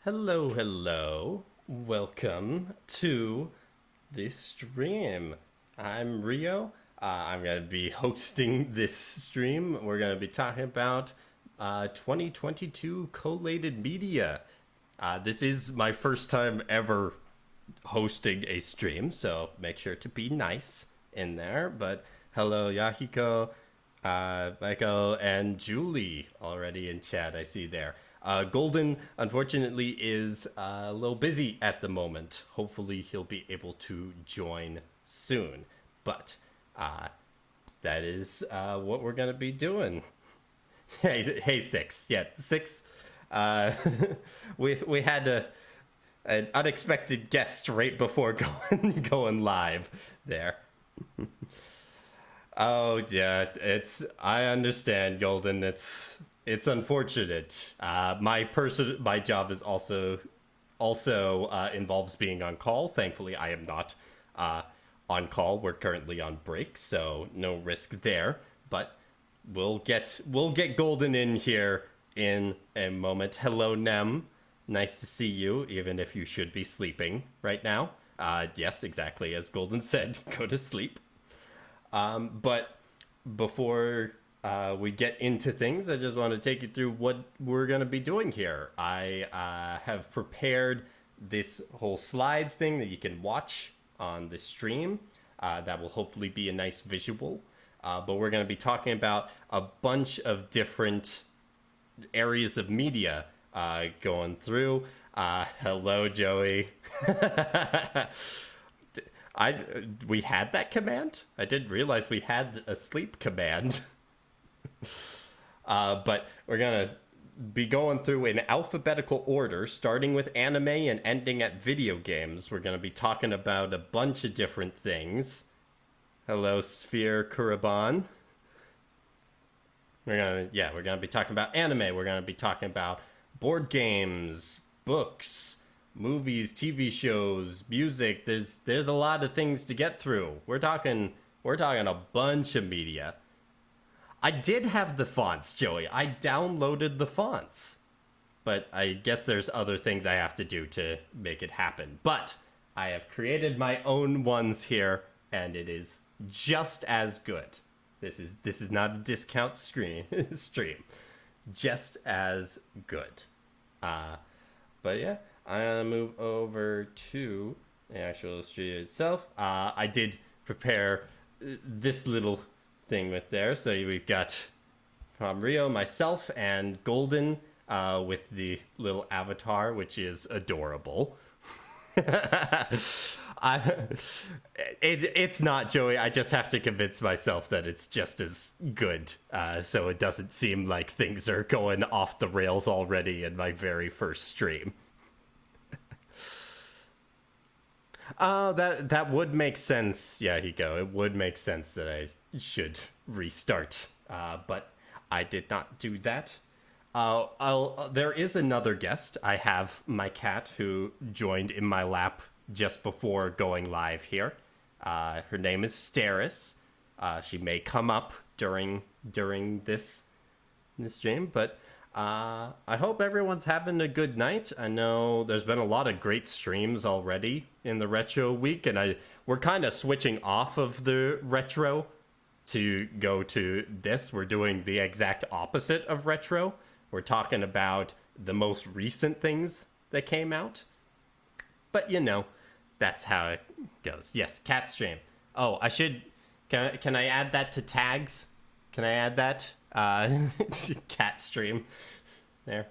Hello, hello. Welcome to this stream. I'm Rio. I'm going to be hosting this stream. We're going to be talking about 2022 collated media. This is my first time ever hosting a stream, so make sure to be nice in there. But hello, Yahiko, Michael, and Julie already in chat. I see there. Golden, unfortunately, is a little busy at the moment. Hopefully, he'll be able to join soon. But that is what we're going to be doing. Hey, Six. Yeah, Six. Uh, we had an unexpected guest right before going live there. Oh yeah, I understand, Golden. It's unfortunate. My job is also involves being on call. Thankfully, I am not on call. We're currently on break, so no risk there. But we'll get Golden in here in a moment. Hello, Nem. Nice to see you, even if you should be sleeping right now. Yes, exactly as Golden said. Go to sleep. But before we get into things, I just want to take you through what we're going to be doing here. I have prepared this whole slides thing that you can watch on the stream. That will hopefully be a nice visual. But we're going to be talking about a bunch of different areas of media going through. Hello, Joey. We had that command. I didn't realize we had a sleep command. But we're gonna be going through in alphabetical order, starting with anime and ending at video games. We're gonna be talking about a bunch of different things. Hello, Sphere Kuraban. We're gonna be talking about anime. We're gonna be talking about board games, books, movies, TV shows, music. There's a lot of things to get through. We're talking a bunch of media. I did have the fonts, Joey. I downloaded the fonts. But I guess there's other things I have to do to make it happen. But I have created my own ones here, and it is just as good. This is not a discount stream. Just as good. But yeah, I'm gonna move over to the actual studio itself. I did prepare this little thing with there. So we've got Rio, myself, and Golden with the little avatar, which is adorable. It's not, Joey. I just have to convince myself that it's just as good, so it doesn't seem like things are going off the rails already in my very first stream. Oh, that would make sense. Yeah, Hiko. It would make sense that I should restart, but I did not do that. There is another guest. I have my cat who joined in my lap just before going live here. Her name is Steris. She may come up during this stream, but I hope everyone's having a good night. I know there's been a lot of great streams already in the retro week, and we're kind of switching off of the retro to go to this. We're doing the exact opposite of retro. We're talking about the most recent things that came out. But that's how it goes. Yes, cat stream. Oh, I should. Can I add that to tags? Can I add that? Cat stream. There.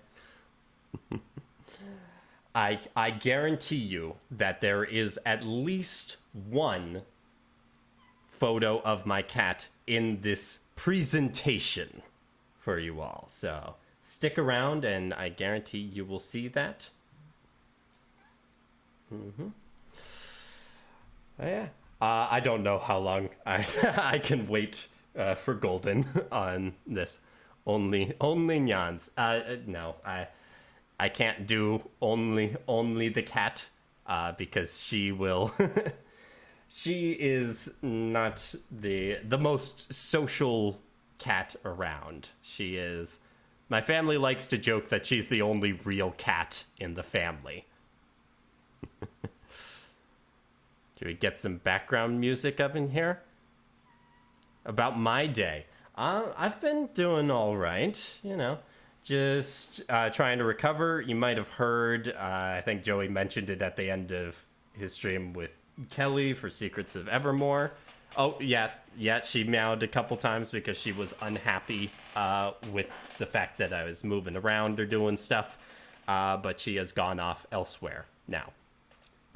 I guarantee you that there is at least one photo of my cat in this presentation for you all. So stick around and I guarantee you will see that. Oh, yeah. I don't know how long I can wait for Golden on this. Only Nyans. No, I can't do only the cat because she will. She is not the most social cat around. She is My family likes to joke that she's the only real cat in the family. Should we get some background music up in here? About my day. I've been doing all right, just trying to recover. You might have heard, I think Joey mentioned it at the end of his stream with Kelly for Secrets of Evermore. Oh, yeah, she meowed a couple times because she was unhappy with the fact that I was moving around or doing stuff, but she has gone off elsewhere now.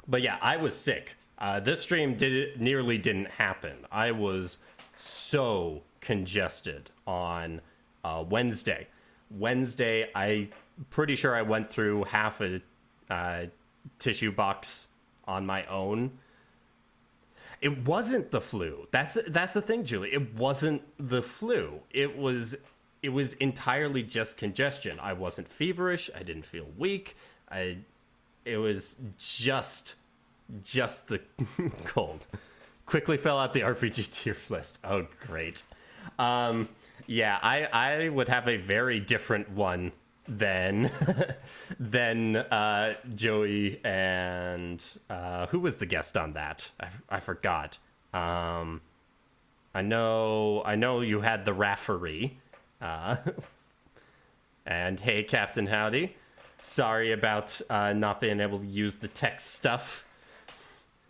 But yeah, I was sick. This stream nearly didn't happen. I was so congested on Wednesday. I pretty sure I went through half a tissue box on my own. It wasn't the flu. That's the thing, Julie. It wasn't the flu. It was entirely just congestion. I wasn't feverish. I didn't feel weak. It was just the cold. Quickly fell out the RPG tier list. Oh, great. Yeah, I would have a very different one than Joey and who was the guest on that? I forgot. I know you had the referee. And hey, Captain Howdy. Sorry about not being able to use the text stuff.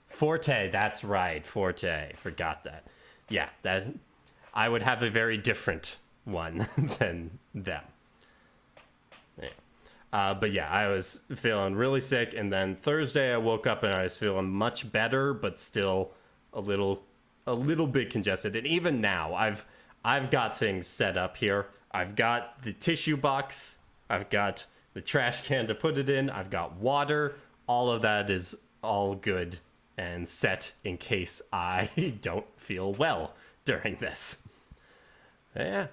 Forte, that's right, Forte. Forgot that. Yeah, that I would have a very different one than them. Yeah. But yeah, I was feeling really sick, and then Thursday I woke up and I was feeling much better, but still a little bit congested. And even now, I've got things set up here. I've got the tissue box. I've got the trash can to put it in. I've got water. All of that is all good and set in case I don't feel well during this. Yeah.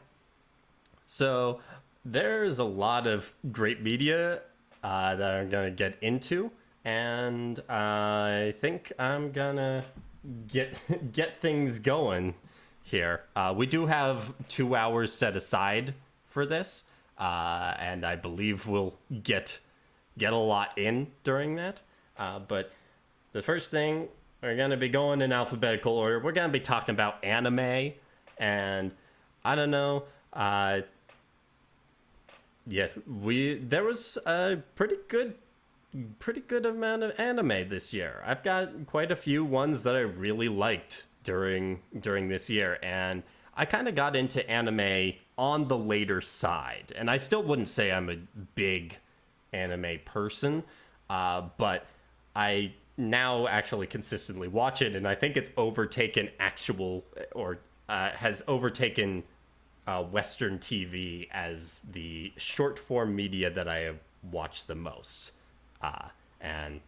So there's a lot of great media that I'm going to get into, and I think I'm going to get things going here. We do have 2 hours set aside for this, and I believe we'll get a lot in during that. But the first thing, we're going to be going in alphabetical order. We're going to be talking about anime, and I don't know. Yeah, there was a pretty good amount of anime this year. I've got quite a few ones that I really liked during this year, and I kind of got into anime on the later side. And I still wouldn't say I'm a big anime person, but I now actually consistently watch it, and I think it's overtaken has overtaken Western TV as the short form media that I have watched the most. And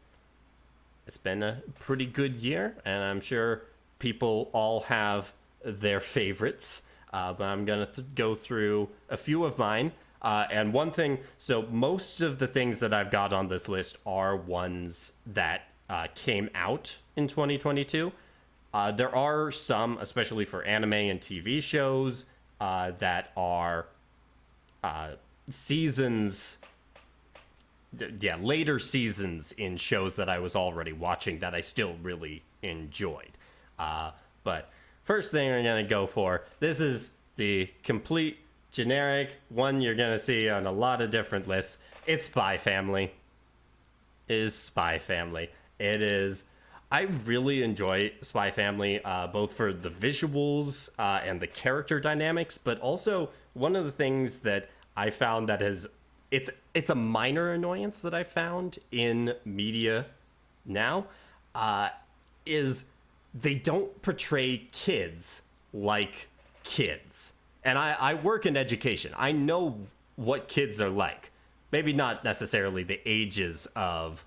it's been a pretty good year, and I'm sure people all have their favorites. But I'm going to go through a few of mine. And one thing, so most of the things that I've got on this list are ones that came out in 2022. There are some, especially for anime and TV shows, that are seasons, later seasons in shows that I was already watching that I still really enjoyed. But first thing I'm going to go for, this is the complete generic one you're going to see on a lot of different lists. It's Spy Family. It is Spy Family. It is... I really enjoy Spy Family, both for the visuals and the character dynamics, but also one of the things that I found that it's a minor annoyance that I found in media now, is they don't portray kids like kids. And I work in education. I know what kids are like. Maybe not necessarily the ages of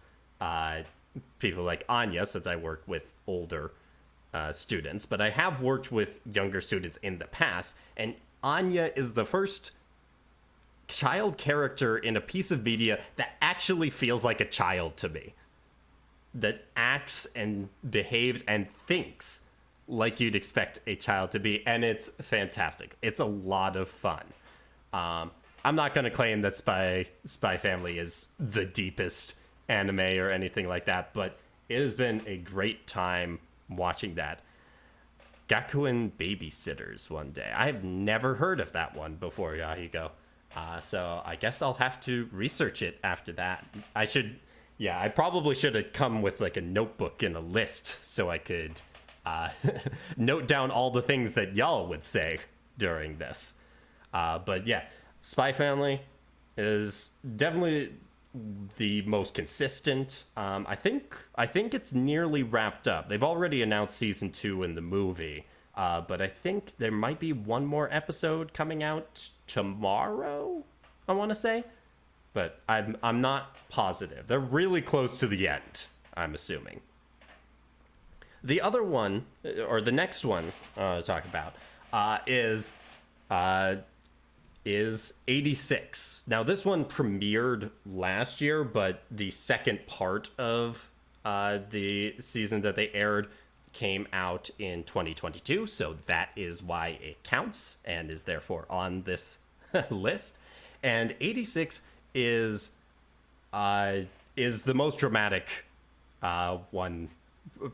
people like Anya, since I work with older students, but I have worked with younger students in the past, and Anya is the first child character in a piece of media that actually feels like a child to me, that acts and behaves and thinks like you'd expect a child to be, and it's fantastic. It's a lot of fun. I'm not going to claim that Spy Family is the deepest anime or anything like that, but it has been a great time watching that. Gakuen Babysitters one day. I've never heard of that one before, Yahiko. So I guess I'll have to research it after that. I probably should have come with like a notebook and a list so I could note down all the things that y'all would say during this. But yeah, Spy Family is definitely the most consistent. I think it's nearly wrapped up. They've already announced season 2 in the movie, but I think there might be one more episode coming out tomorrow. I want to say, but I'm not positive. They're really close to the end, I'm assuming. The other one, or the next one to talk about, is 86. Now, this one premiered last year, but the second part of the season that they aired came out in 2022, so that is why it counts and is therefore on this list. And 86 is the most dramatic one,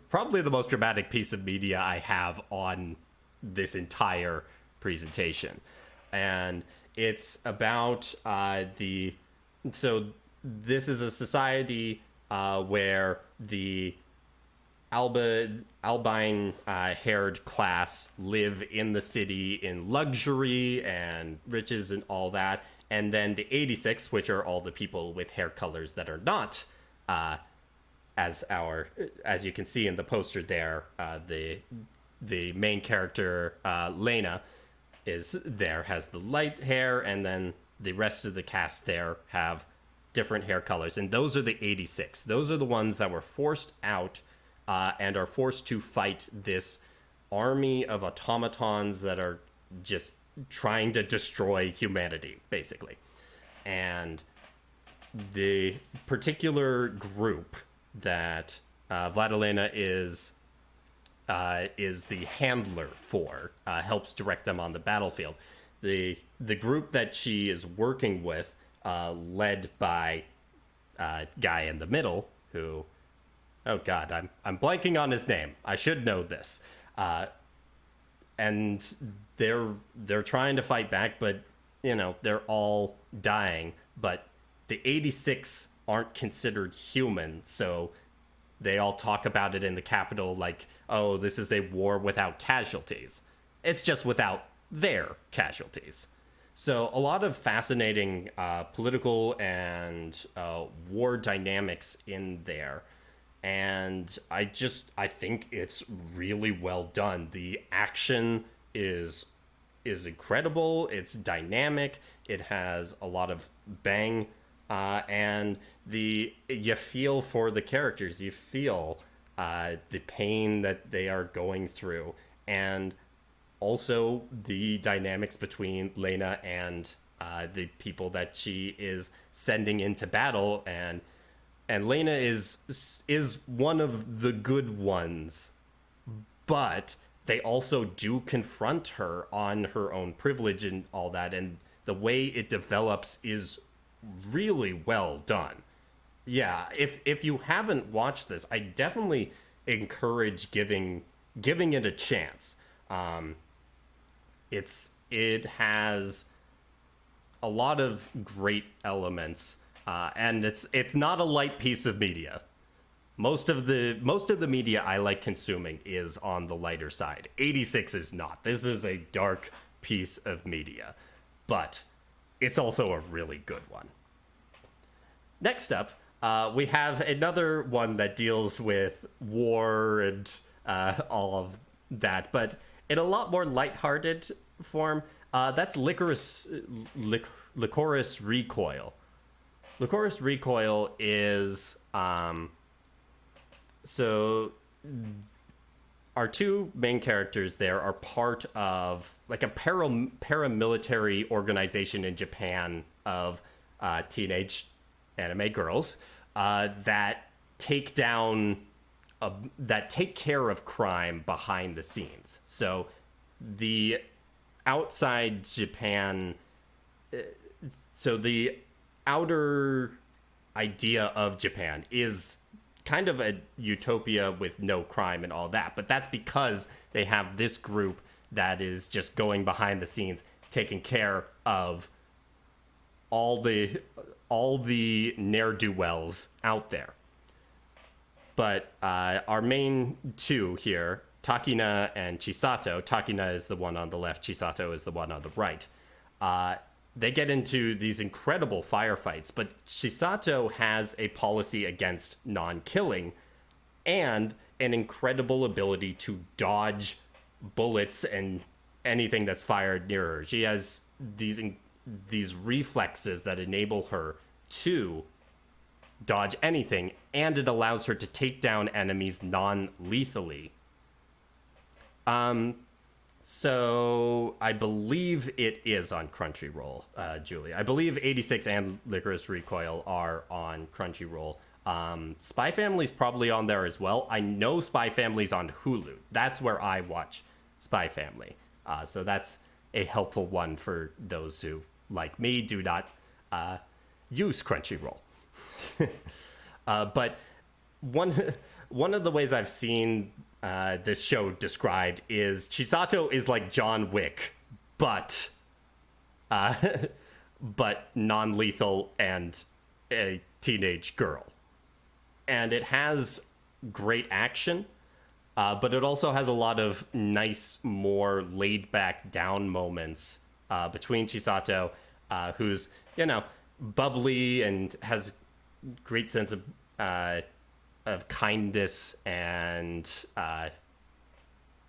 probably the most dramatic piece of media I have on this entire presentation. And it's about so this is a society where the albine haired class live in the city in luxury and riches and all that, and then the 86, which are all the people with hair colors that are not as you can see in the poster there, the main character Lena has the light hair, and then the rest of the cast there have different hair colors, and those are the 86. Those are the ones that were forced out and are forced to fight this army of automatons that are just trying to destroy humanity, basically. And the particular group that Vladilena is the handler for, helps direct them on the battlefield. The group that she is working with, led by guy in the middle, who, oh god, I'm blanking on his name. I should know this. And they're trying to fight back, but they're all dying. But the 86 aren't considered human, so they all talk about it in the capital like, oh, this is a war without casualties. It's just without their casualties. So a lot of fascinating political and war dynamics in there. And I think it's really well done. The action is incredible. It's dynamic. It has a lot of bang. And you feel for the characters. You feel the pain that they are going through, and also the dynamics between Lena and the people that she is sending into battle. And Lena is one of the good ones, but they also do confront her on her own privilege and all that, and the way it develops is really well done. Yeah, if you haven't watched this, I definitely encourage giving it a chance. It has a lot of great elements, and it's not a light piece of media. Most of the media I like consuming is on the lighter side. 86 is not. This is a dark piece of media, but it's also a really good one. Next up, we have another one that deals with war and all of that, but in a lot more lighthearted form. That's Licorice Recoil. Licorice Recoil is so our two main characters there are part of like a paramilitary organization in Japan of teenage anime girls that take care of crime behind the scenes. So the outside Japan, so the outer idea of Japan is kind of a utopia with no crime and all that, but that's because they have this group that is just going behind the scenes, taking care of all the ne'er do wells out there. But our main two here, Takina and Chisato. Takina is the one on the left. Chisato is the one on the right. They get into these incredible firefights, but Chisato has a policy against non-killing and an incredible ability to dodge bullets and anything that's fired near her. She has these reflexes that enable her to dodge anything, and it allows her to take down enemies non-lethally. So I believe it is on Crunchyroll, Julie. I believe 86 and Licorice Recoil are on Crunchyroll. Spy Family's probably on there as well. I know Spy Family's on Hulu. That's where I watch Spy Family. So that's a helpful one for those who, like me, do not use Crunchyroll. But one of the ways I've seen this show described is Chisato is like John Wick, but non-lethal and a teenage girl. And it has great action, but it also has a lot of nice, more laid-back down moments between Chisato, who's, bubbly and has great sense of kindness and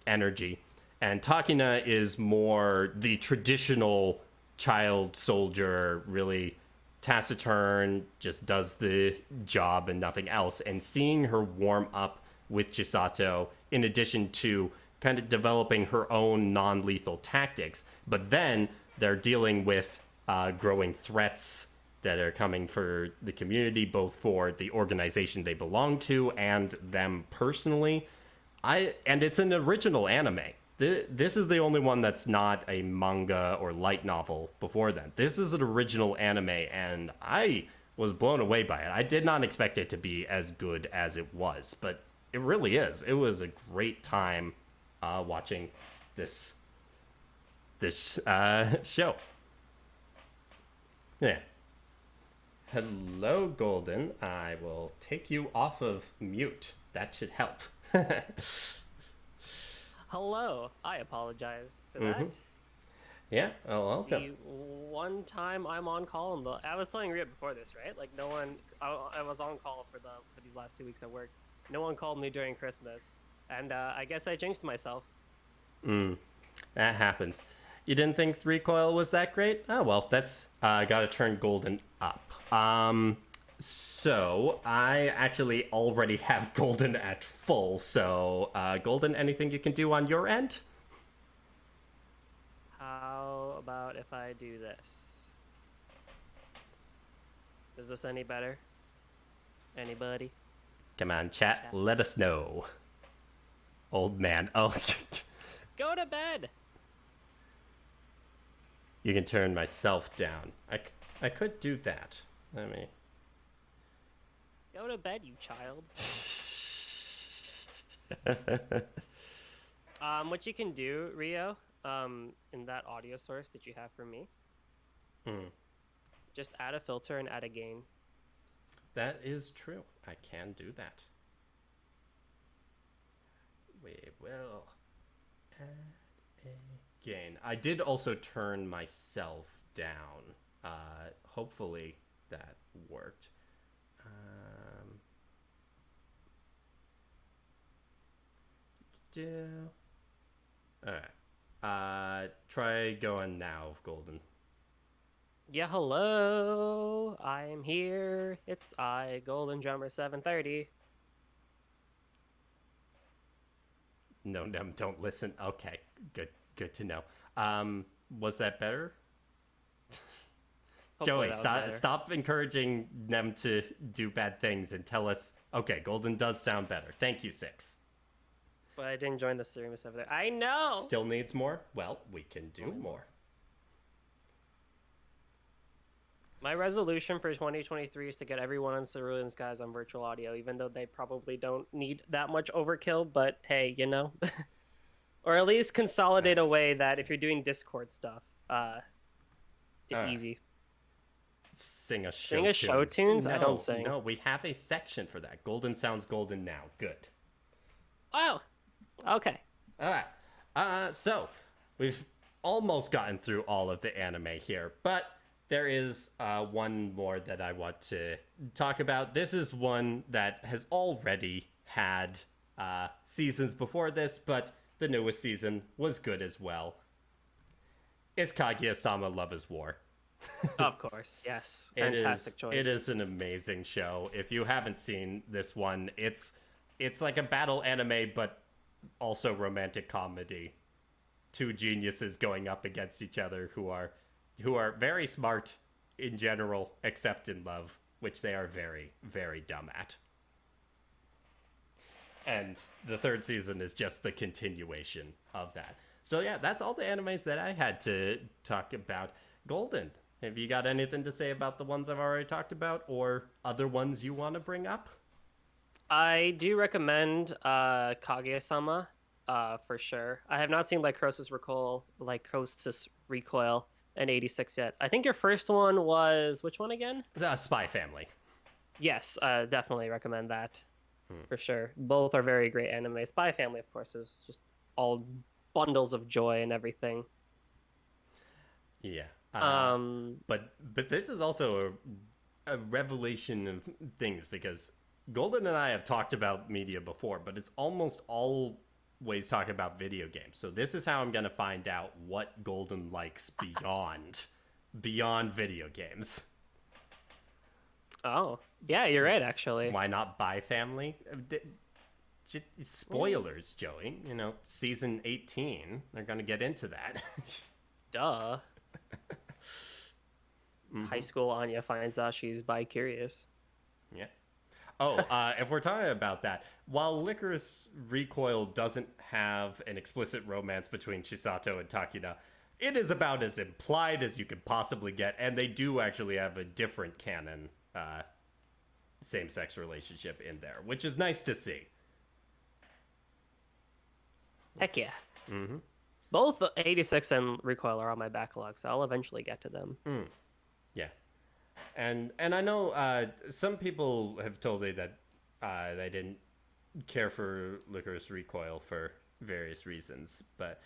energy. And Takina is more the traditional child soldier, really taciturn, just does the job and nothing else. And seeing her warm up with Chisato, in addition to kind of developing her own non-lethal tactics, but then they're dealing with growing threats that are coming for the community, both for the organization they belong to and them personally. And it's an original anime. This is the only one that's not a manga or light novel before then. This is an original anime, and I was blown away by it. I did not expect it to be as good as it was, but it really is. It was a great time watching this show. Yeah. Hello, Golden. I will take you off of mute. That should help. Hello. I apologize for that. Yeah, welcome. The one time I'm on call, I was telling Rhea before this, right? Like, no one, I was on call for these last 2 weeks at work. No one called me during Christmas, and I guess I jinxed myself. That happens. You didn't think 3 coil was that great? Oh, well, that's gotta turn Golden up. So I actually already have Golden at full. So, Golden, anything you can do on your end? How about if I do this? Is this any better? Anybody? Come on, chat. Let us know. Old man. Oh. Go to bed! You can turn myself down. I could do that. Let me... Go to bed, you child. What you can do, Rio, in that audio source that you have for me, just add a filter and add a gain. That is true. I can do that. We will add a gain. I did also turn myself down. Hopefully that worked. Alright. Try going now, Golden. Yeah, hello. I'm here. It's I, Golden Drummer 730. No, don't listen. Okay, good to know. Was that better? Joey, stop encouraging them to do bad things and tell us, okay, Golden does sound better. Thank you, 6. But I didn't join the stream over there. I know! Still needs more? Well, we can do more. My resolution for 2023 is to get everyone on Cerulean Skies on virtual audio, even though they probably don't need that much overkill. But hey, or at least consolidate a way that if you're doing Discord stuff, it's Uh, easy. Sing a Sing show a show tunes. tunes? I don't No, sing. no, we have a section for that. Golden sounds golden now. Good. Oh, okay. All right. So we've almost gotten through all of the anime here, but there is one more that I want to talk about. This is one that has already had seasons before this, but the newest season was good as well. It's Kaguya-sama Love is War. Of course, yes. It is Fantastic it choice. is an amazing show. If you haven't seen this one, it's like a battle anime but also romantic comedy. Two geniuses going up against each other who are very smart in general except in love, which they are very very dumb at. And the third season is just the continuation of that. So yeah, that's all the animes that I had to talk about. Golden, have you got anything to say about the ones I've already talked about or other ones you want to bring up? I do recommend Kaguya-sama, for sure. I have not seen Lycosis Recoil and 86 yet. I think your first one was which one again? Spy Family. Yes, definitely recommend that Hmm. for sure. Both are very great anime. Spy Family, of course, is just all bundles of joy and everything. Yeah. Um, But this is also a revelation of things because Golden and I have talked about media before, but it's almost always talking about video games. So this is how I'm gonna find out what Golden likes beyond video games. oh, yeah, you're right, actually. Why not buy family? Spoilers, Joey. You know, season 18. They're gonna get into that. Duh. High school Anya finds out she's bi-curious. Yeah. Oh, if we're talking about that, while Licorice Recoil doesn't have an explicit romance between Chisato and Takina, it is about as implied as you could possibly get, and they do actually have a different canon same-sex relationship in there, which is nice to see. Heck yeah. Mm-hmm. Both 86 and Recoil are on my backlog, so I'll eventually get to them. Yeah. And I know some people have told me that they didn't care for Licorice Recoil for various reasons, but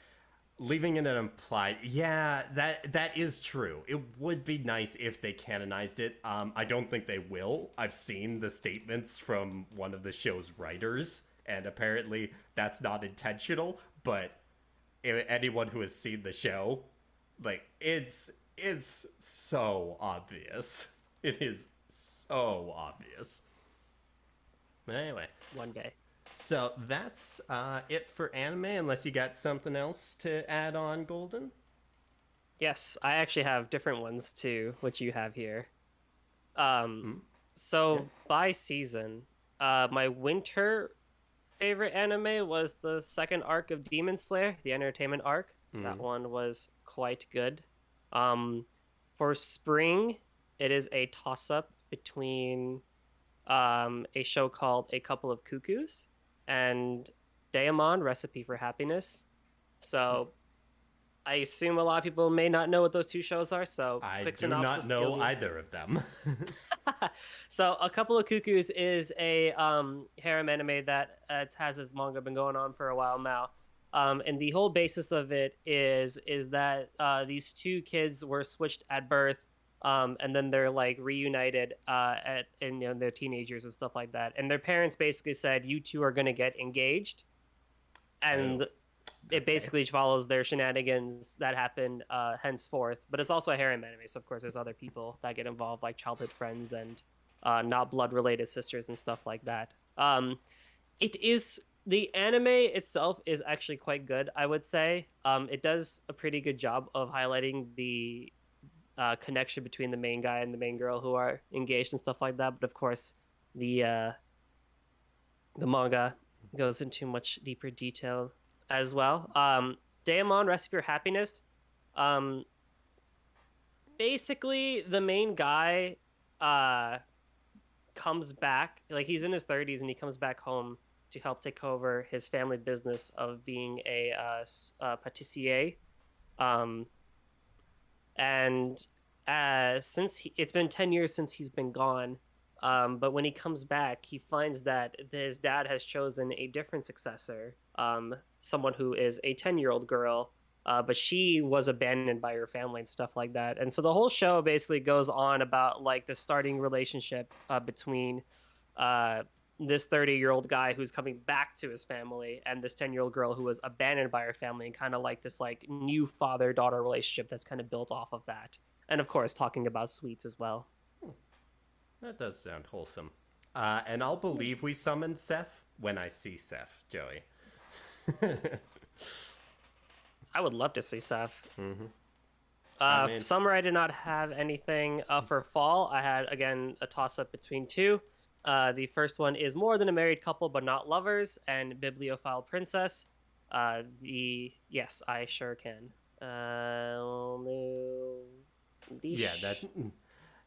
leaving it implied, yeah, that is true. It would be nice if they canonized it. I don't think they will. I've seen the statements from one of the show's writers, and apparently that's not intentional. But anyone who has seen the show, like it's so obvious. It is so obvious. But anyway, One day. so that's it for anime, unless you got something else to add on, Golden. Yes, I actually have different ones too, which you have here. Um, Mm, yeah. so by season, my winter favorite anime was the second arc of Demon Slayer, the entertainment arc. That Mm. one was quite good. Um, for spring, it is a toss-up between a show called A Couple of Cuckoos and Daemon Recipe for Happiness. So I assume a lot of people may not know what those two shows are. So I quick do not synopsis to give know you. either of them. So A Couple of Cuckoos is a harem anime that has its manga been going on for a while now. And the whole basis of it is that these two kids were switched at birth, and then they're like reunited in their teenagers and stuff like that. And their parents basically said, "You two are gonna get engaged," Oh, and it okay. basically follows their shenanigans that happen henceforth. But it's also a harem anime, so of course there's other people that get involved, like childhood friends and not blood related sisters and stuff like that. It is the anime itself is actually quite good, I would say. It does a pretty good job of highlighting the connection between the main guy and the main girl who are engaged and stuff like that. But of course, the uh, the manga goes into much deeper detail as well. Daemon Recipe for Happiness. Um, basically the main guy uh comes back, like he's in his 30s and he comes back home to help take over his family business of being a patissier. Um, and it's been 10 years since he's been gone, but when he comes back, he finds that his dad has chosen a different successor, someone who is a 10-year-old girl, but she was abandoned by her family and stuff like that. And so the whole show basically goes on about like the starting relationship between uh, this 30-year-old guy who's coming back to his family and this 10-year-old girl who was abandoned by her family, and kind of like this like new father-daughter relationship that's kind of built off of that. And of course talking about sweets as well. That does sound wholesome. And I'll believe we summoned Seth when I see Seth, Joey. I would love to see Seth. I mean, Summer, I did not have anything. For fall, I had again a toss up between two. The first one is More Than a Married Couple But Not Lovers and Bibliophile Princess. The Yes, I sure can. No, yeah, that leash.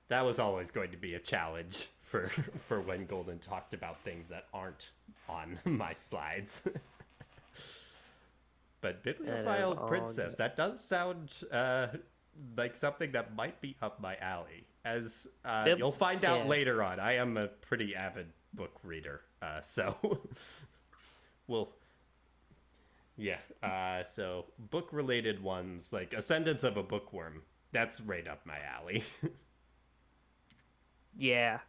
that was always going to be a challenge for for when Golden talked about things that aren't on my slides. But It is Bibliophile all Princess, good. that does sound like something that might be up my alley. As Bib, you'll find out yeah. later on, I am a pretty avid book reader. So we'll, yeah. So book related ones like Ascendance of a Bookworm, that's right up my alley. Yeah.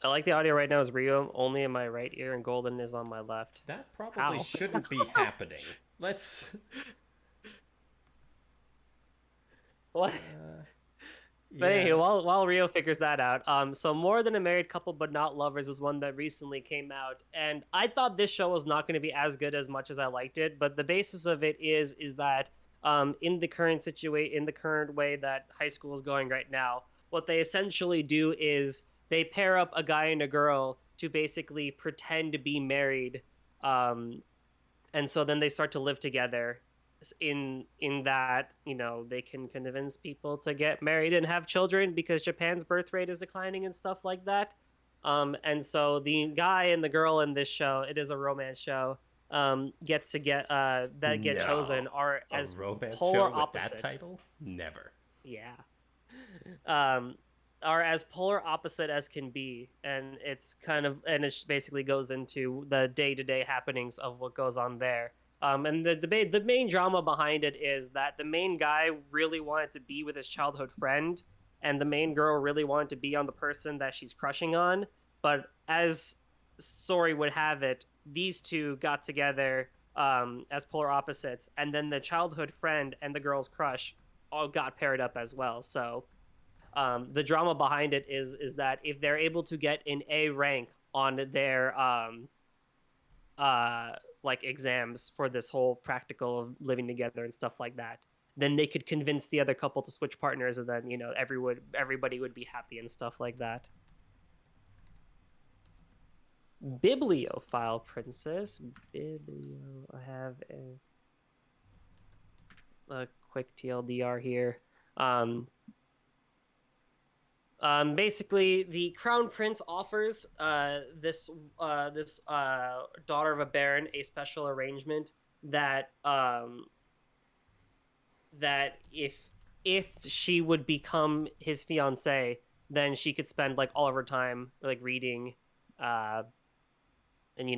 I like the audio right now is Rio only in my right ear and Golden is on my left. That probably How? shouldn't be happening. Let's. What? But anyway, Yeah. while Rio figures that out, so More Than a Married Couple But Not Lovers is one that recently came out, and I thought this show was not going to be as good as much as I liked it. But the basis of it is that in the current situation, in the current way that high school is going right now, what they essentially do is they pair up a guy and a girl to basically pretend to be married, um, and so then they start to live together in that, they can convince people to get married and have children because Japan's birth rate is declining and stuff like that. And so the guy and the girl in this show, it is a romance show, get chosen No. are A as romance show polar with that opposite. title? Never. Yeah. um are as polar opposite as can be, and it basically goes into the day-to-day happenings of what goes on there. And the main drama behind it is that the main guy really wanted to be with his childhood friend, and the main girl really wanted to be on the person that she's crushing on. But as story would have it, these two got together as polar opposites, and then the childhood friend and the girl's crush all got paired up as well. So the drama behind it is that if they're able to get an A rank on their uh like exams for this whole practical of living together and stuff like that, then they could convince the other couple to switch partners, and then everybody would be happy and stuff like that. Bibliophile Princess. Biblio. I have a quick TLDR here. Um, Basically, the crown prince offers this daughter of a baron a special arrangement that if she would become his fiance, then she could spend like all of her time like reading, uh, and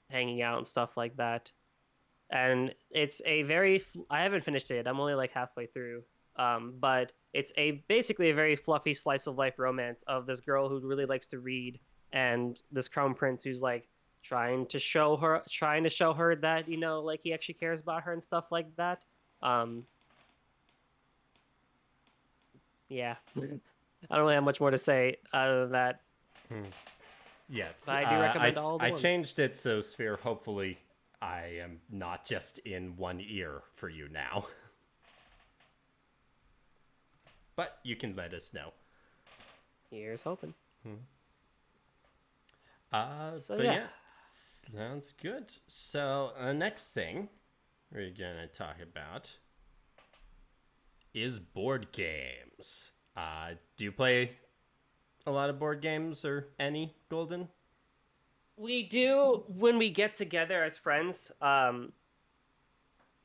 hanging out and stuff like that. And it's a very I haven't finished it. I'm only like halfway through. But it's a basically a very fluffy slice of life romance of this girl who really likes to read and this crown prince who's like trying to show her that like he actually cares about her and stuff like that. Um, yeah, I don't really have much more to say other than that, Yes. but I do recommend all the I ones. changed it so Sphere, hopefully, I am not just in one ear for you now. But you can let us know. Here's hoping. So But yeah, yeah, sounds good. So the next thing we're gonna talk about is board games. Do you play a lot of board games or any, Golden? We do when we get together as friends.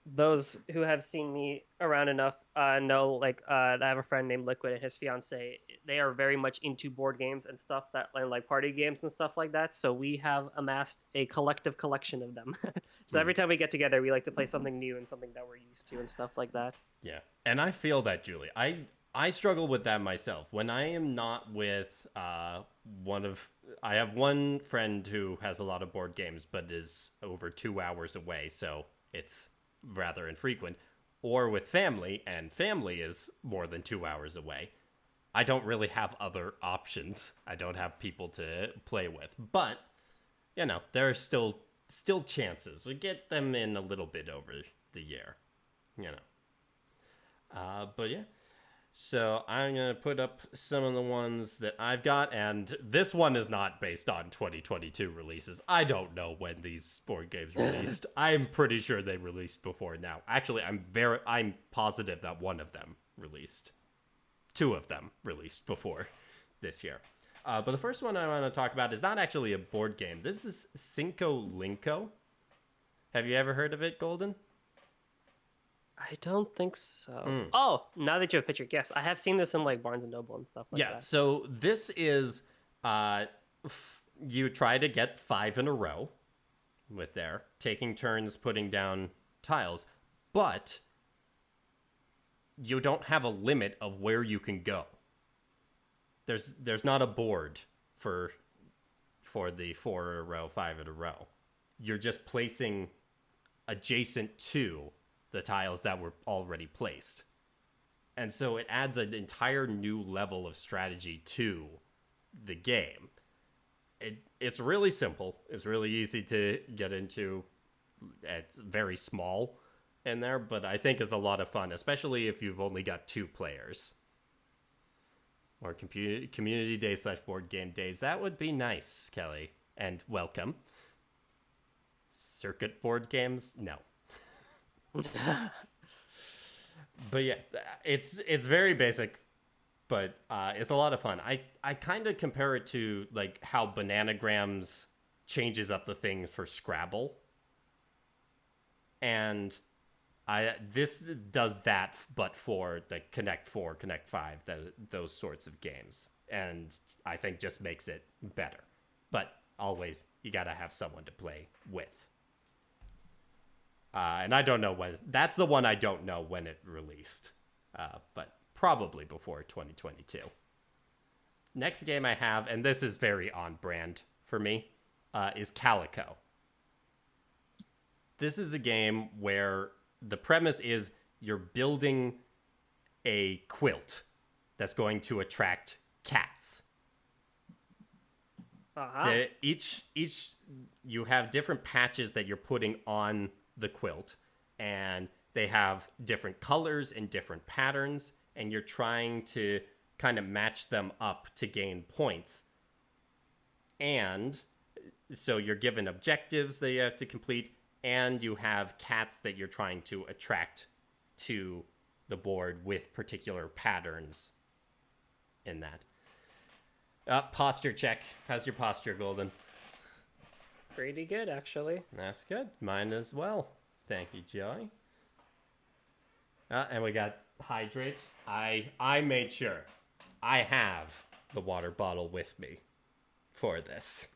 Those who have seen me around enough know like I have a friend named Liquid and his fiance. They are very much into board games and stuff that and like party games and stuff like that. So we have amassed a collective collection of them. So every time we get together, we like to play something new and something that we're used to and stuff like that. Yeah, and I feel that, Julie. I struggle with that myself. When I am not with one of, I have one friend who has a lot of board games, but is over 2 hours away, so it's rather infrequent. Or with family, and family is more than 2 hours away. I don't really have other options. I don't have people to play with, but there are still chances. We get them in a little bit over the year, you know. But yeah. So I'm going to put up some of the ones that I've got, and this one is not based on 2022 releases. I don't know when these board games released. I'm pretty sure they released before now. Actually, I'm positive that one of them released. Two of them released before this year. But the first one I want to talk about is not actually a board game. This is Cinco Linko. Have you ever heard of it, Golden? I don't think so. Oh, now that you have a picture, yes, I have seen this in like Barnes and Noble and stuff like Yeah, that. so this is you try to get 5 in a row with there, taking turns putting down tiles, but you don't have a limit of where you can go. There's not a board for the 4 in a row, 5 in a row. You're just placing adjacent to the tiles that were already placed. And so it adds an entire new level of strategy to the game. It's really simple. It's really easy to get into. It's very small in there, but I think it's a lot of fun, especially if you've only got 2 players. Or community days / board game days. That would be nice, Kelly. And welcome. Circuit board games? No. But yeah, it's very basic, but it's a lot of fun. I kind of compare it to like how Bananagrams changes up the things for Scrabble, and this does that, but for the Connect 4, Connect 5, those sorts of games, and I think just makes it better. But always, you gotta have someone to play with. And I don't know when. That's the one I don't know when it released. But probably before 2022. Next game I have, and this is very on brand for me, is Calico. This is a game where the premise is you're building a quilt that's going to attract cats. Uh-huh. Each you have different patches that you're putting on the quilt, and they have different colors and different patterns, and you're trying to kind of match them up to gain points. And so you're given objectives that you have to complete, and you have cats that you're trying to attract to the board with particular patterns in that. Posture check. How's your posture, Golden? Pretty good, actually. That's good. Mine as well. Thank you, Joey. And we got hydrate. I made sure I have the water bottle with me for this.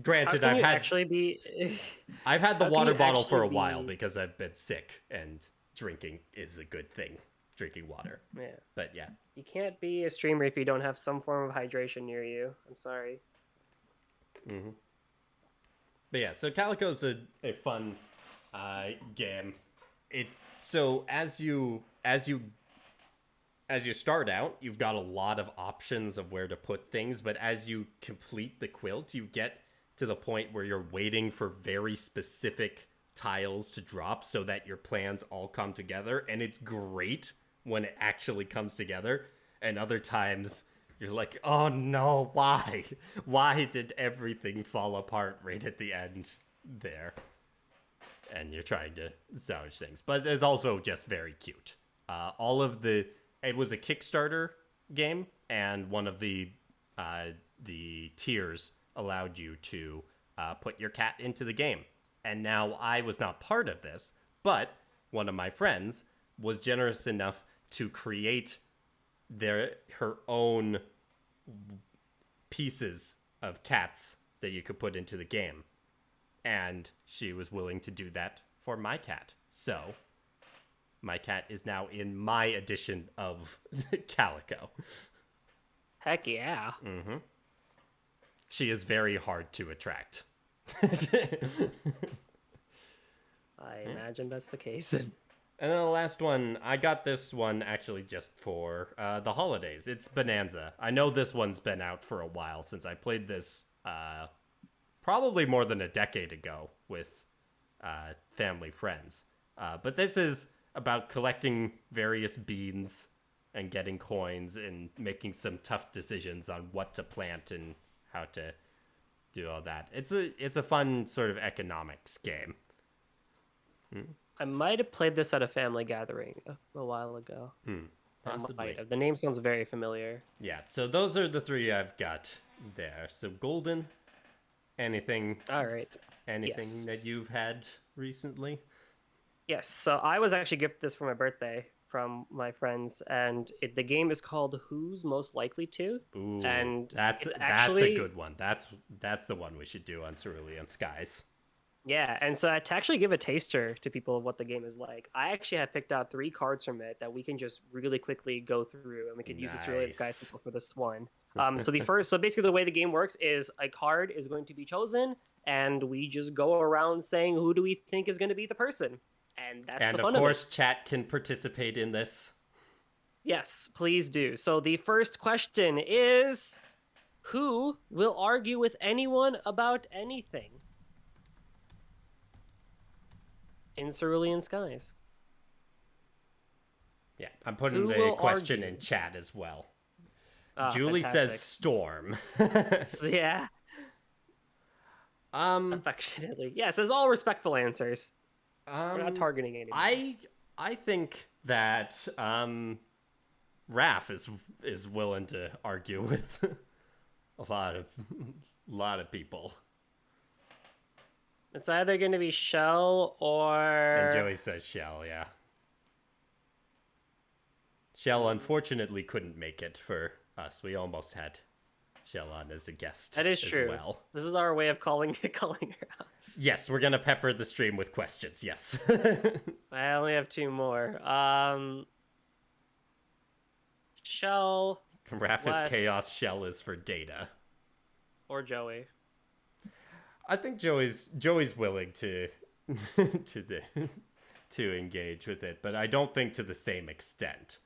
Granted, I've had the water bottle for a while because I've been sick, and drinking is a good thing. Drinking water. Yeah. But yeah. You can't be a streamer if you don't have some form of hydration near you. I'm sorry. Mm-hmm. But yeah, so Calico's a fun game. So as you start out, you've got a lot of options of where to put things, but as you complete the quilt, you get to the point where you're waiting for very specific tiles to drop so that your plans all come together, and it's great when it actually comes together. And other times you're like, oh no, why? Why did everything fall apart right at the end there? And you're trying to salvage things. But it's also just very cute. All of the it was a Kickstarter game, and one of the tiers allowed you to put your cat into the game. And now I was not part of this, but one of my friends was generous enough to create her own pieces of cats that you could put into the game. And she was willing to do that for my cat. So my cat is now in my edition of Calico. Heck yeah. She is very hard to attract. I imagine that's the case. And then the last one, I got this one actually just for the holidays. It's Bonanza. I know this one's been out for a while since I played this probably more than a decade ago with family friends. But this is about collecting various beans and getting coins and making some tough decisions on what to plant and how to do all that. It's a fun sort of economics game. I might have played this at a family gathering a while ago. Possibly. I might have. The name sounds very familiar. Yeah, so those are the three I've got there. So Golden, anything All right. anything that you've had recently? Yes. So I was actually gifted this for my birthday from my friends, and the game is called Who's Most Likely To? Ooh, And that's it's that's a good one. That's the one we should do on Cerulean Skies. Yeah, and so to actually give a taster to people of what the game is like, I actually have picked out 3 cards from it that we can just really quickly go through, and we could use this really Nice. guys for this one. So basically the way the game works is a card is going to be chosen, and we just go around saying who do we think is going to be the person, and that's And the fun of course, of it. chat can participate in this. Yes, please do. So the first question is, who will argue with anyone about anything in Cerulean Skies? Yeah, I'm putting Who the will question argue? in chat as well. Ah, Julie fantastic. says Storm. So, yeah, affectionately. Yes, it's all respectful answers. We're not targeting anyone. I think that Raph is willing to argue with a lot of people. It's either going to be Shell or... And Joey says Shell, yeah. Shell unfortunately couldn't make it for us. We almost had Shell on as a guest. That is as true. Well. This is our way of calling her out. Yes, we're gonna pepper the stream with questions. Yes. I only have 2 more. Shell Raph Wes, is chaos. Shell is for data. or Joey. I think Joey's willing to to engage with it, but I don't think to the same extent.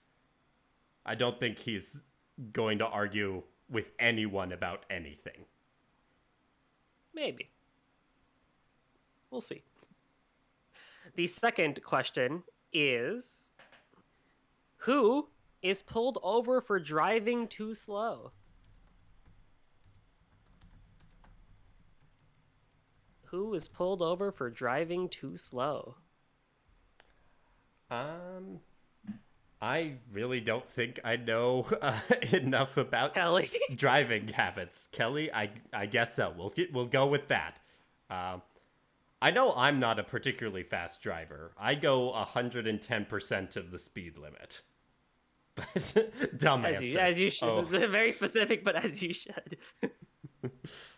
I don't think he's going to argue with anyone about anything. Maybe. We'll see. The second question is, who is pulled over for driving too slow? Who is pulled over for driving too slow? I really don't think I know enough about Kelly. driving habits. Kelly, I guess so. We'll go with that. I know I'm not a particularly fast driver. I go 110% of the speed limit. But dumb answer. As you should. Oh. It's very specific, but as you should.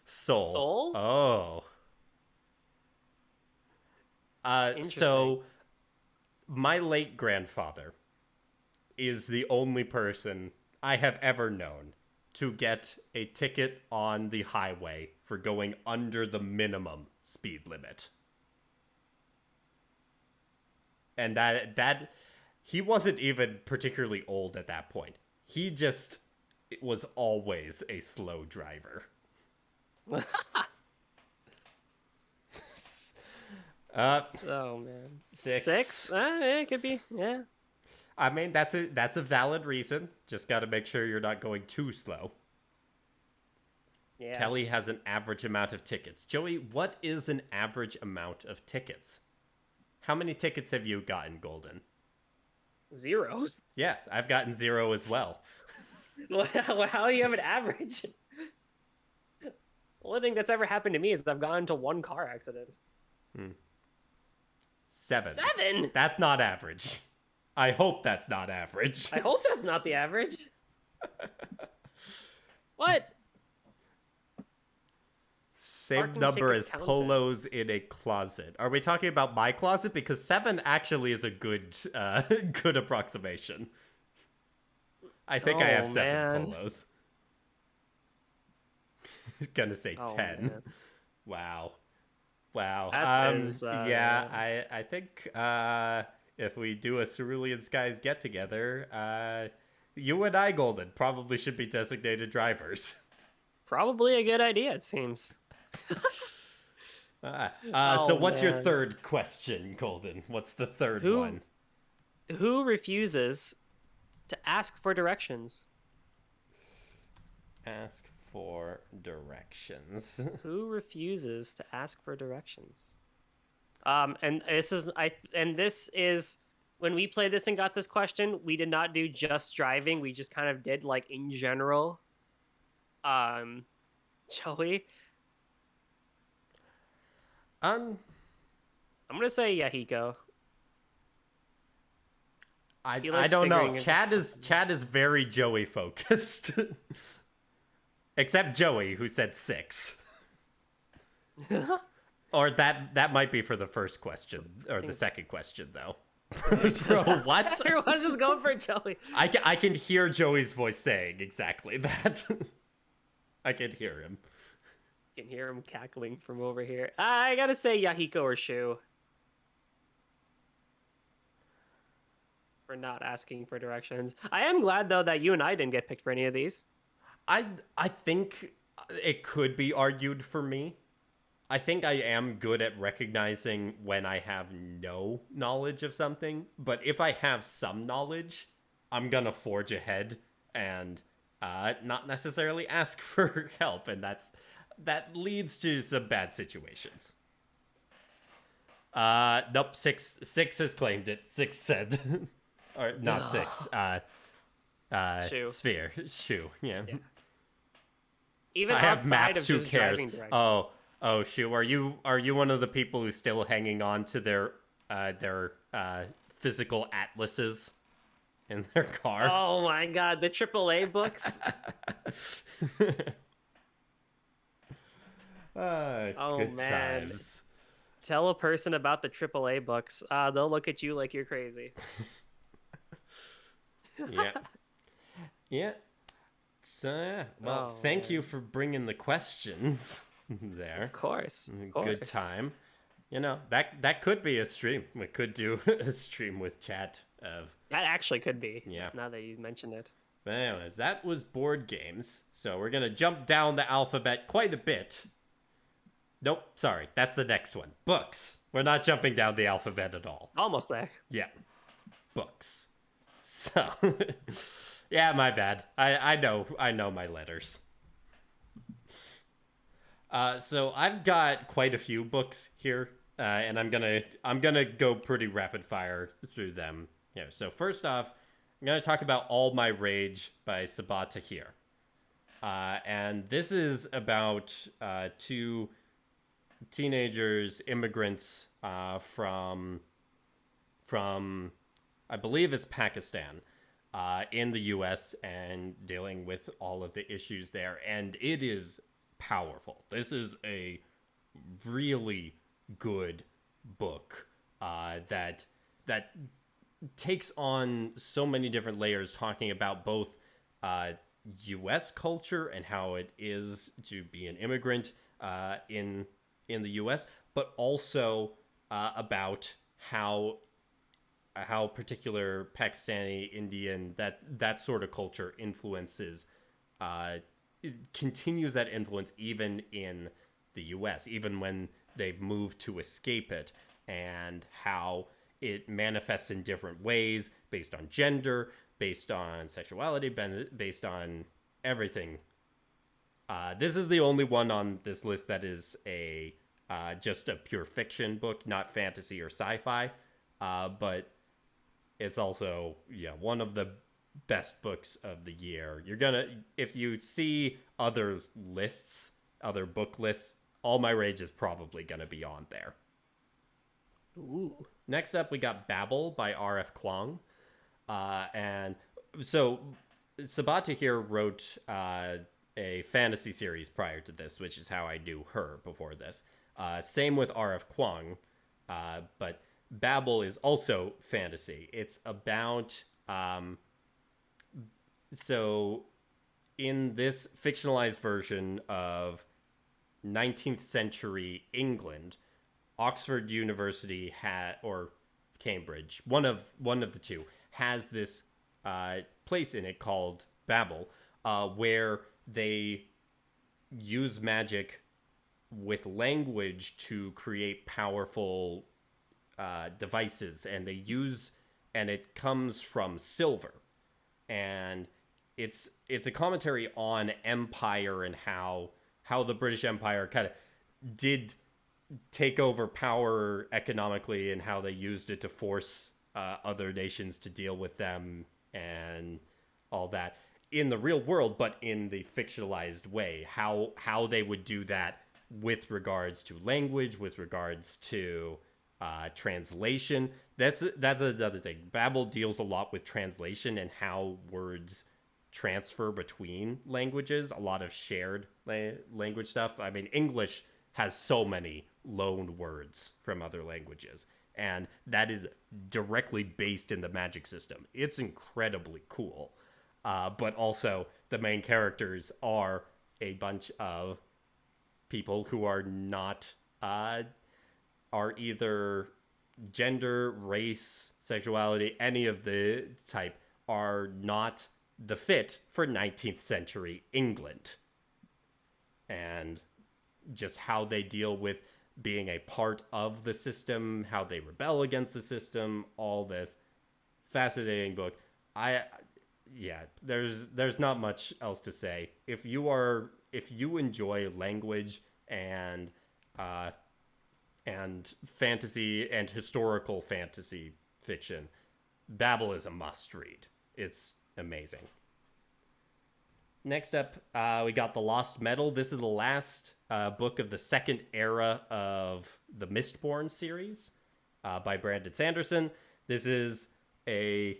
Soul. Soul? Oh. So my late grandfather is the only person I have ever known to get a ticket on the highway for going under the minimum speed limit. And that he wasn't even particularly old at that point. He just was always a slow driver. Oh man, 6. 6? It could be. Yeah. I mean, that's a valid reason. Just got to make sure you're not going too slow. Yeah. Kelly has an average amount of tickets. Joey, what is an average amount of tickets? How many tickets have you gotten, Golden? Zero. Yeah, I've gotten 0 as well. Well, how do you have an average? The only thing that's ever happened to me is I've gotten into one car accident. Hmm. 7. 7. That's not average. I hope that's not average. I hope that's not the average. What? Same Parking number tickets as counted. polos in a closet. Are we talking about my closet? Because 7 actually is a good good approximation. I think I have Oh 7 man. polos. Gonna say Oh 10. man. Wow. Wow. That is Yeah, I think if we do a Cerulean Skies get together, you and I, Golden, probably should be designated drivers. probably a good idea, it seems. So Oh what's your man. third question, Golden? What's the third Who one? who refuses to ask for directions? Ask for directions. Who refuses to ask for directions? And this is when we played this and got this question, we did not do just driving. We just kind of did like in general. Um, Joey, um, I'm gonna say Yahiko. He I likes don't know. figuring it Chad is very Joey focused. Except Joey, who said 6. out. Or that might be for the first question or the think second question though. Bro, What? everyone's just going for Joey. I can hear Joey's voice saying exactly that. I can hear him. You can hear him cackling from over here. I gotta say Yahiko or Shu for not asking for directions. I am glad though that you and I didn't get picked for any of these. I I think it could be argued for me. I think I am good at recognizing when I have no knowledge of something, but if I have some knowledge, I'm gonna forge ahead and not necessarily ask for help, and that leads to some bad situations. Nope. Six has claimed it. 6 said, or not 6. Shu. Sphere. Shoe. Yeah. Yeah. Even I have outside maps. of Who just cares? driving directions. Oh, Shu. Are you one of the people who's still hanging on to their physical atlases in their car? Oh my god, the AAA books. Oh Good man. times. Tell a person about the AAA books. They'll look at you like you're crazy. Yeah. Yeah. So, well, Oh thank man. you for bringing the questions there. Of course. Of course. Good time. You know, that could be a stream. We could do a stream with chat of. That actually could be. Yeah. Now that you mentioned it. But anyways, that was board games. So we're gonna jump down the alphabet quite a bit. Nope, sorry, that's the next one. Books. We're not jumping down the alphabet at all. Almost there. Yeah, books. So, yeah, my bad. I know my letters. So I've got quite a few books here, and I'm gonna go pretty rapid fire through them. Yeah. So first off, I'm gonna talk about All My Rage by Sabah Tahir, and this is about two teenagers, immigrants from I believe it's Pakistan, in the U.S. and dealing with all of the issues there, and it is powerful. This is a really good book that takes on so many different layers, talking about both U.S. culture and how it is to be an immigrant in the U.S., but also about how particular Pakistani, Indian, that sort of culture influences, it continues that influence even in the U.S., even when they've moved to escape it, and how it manifests in different ways based on gender, based on sexuality, based on everything. This is the only one on this list that is a just a pure fiction book, not fantasy or sci-fi. But It's also, yeah, one of the best books of the year. You're gonna, if you see other lists, other book lists, All My Rage is probably gonna be on there. Ooh. Next up, we got Babel by R.F. Kuang. And so Sabata here wrote a fantasy series prior to this, which is how I knew her before this. Same with R.F. Kuang, but Babel is also fantasy. It's about so in this fictionalized version of 19th century England, Oxford University had, or Cambridge, one of the two, has this place in it called Babel, where they use magic with language to create powerful devices, and it comes from silver, and it's a commentary on empire and how the British Empire kind of did take over power economically and how they used it to force other nations to deal with them and all that in the real world, but in the fictionalized way. How they would do that with regards to language, with regards to translation. That's another thing. Babel deals a lot with translation and how words transfer between languages. A lot of shared language stuff. I mean, English has so many loan words from other languages, and that is directly based in the magic system. It's incredibly cool. But also, the main characters are a bunch of people who are not, are either gender, race, sexuality, any of the type, are not the fit for 19th century England. And just how they deal with being a part of the system, how they rebel against the system, all this fascinating book. I Yeah, there's not much else to say. If you enjoy language uh and fantasy and historical fantasy fiction, Babel is a must read. It's amazing. Next up, we got The Lost Metal. This is the last book of the second era of the Mistborn series by Brandon Sanderson. This is a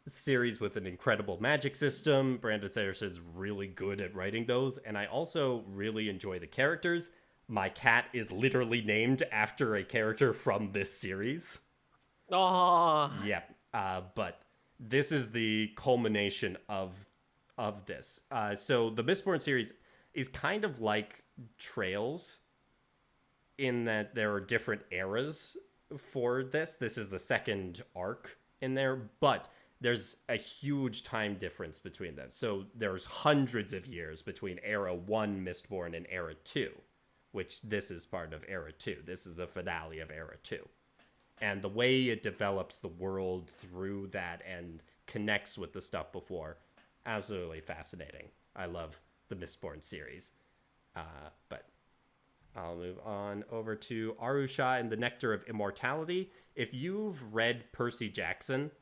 series with an incredible magic system. Brandon Sanderson is really good at writing those, and I also really enjoy the characters. My cat is literally named after a character from this series. Oh, Yeah, but this is the culmination of this. So the Mistborn series is kind of like Trails in that there are different eras for this. This is the second arc in there, but there's a huge time difference between them. So there's hundreds of years between Era 1 Mistborn and Era 2, which this is part of Era 2. This is the finale of Era 2. And the way it develops the world through that and connects with the stuff before, absolutely fascinating. I love the Mistborn series. But I'll move on over to Arusha and the Nectar of Immortality. If you've read Percy Jackson,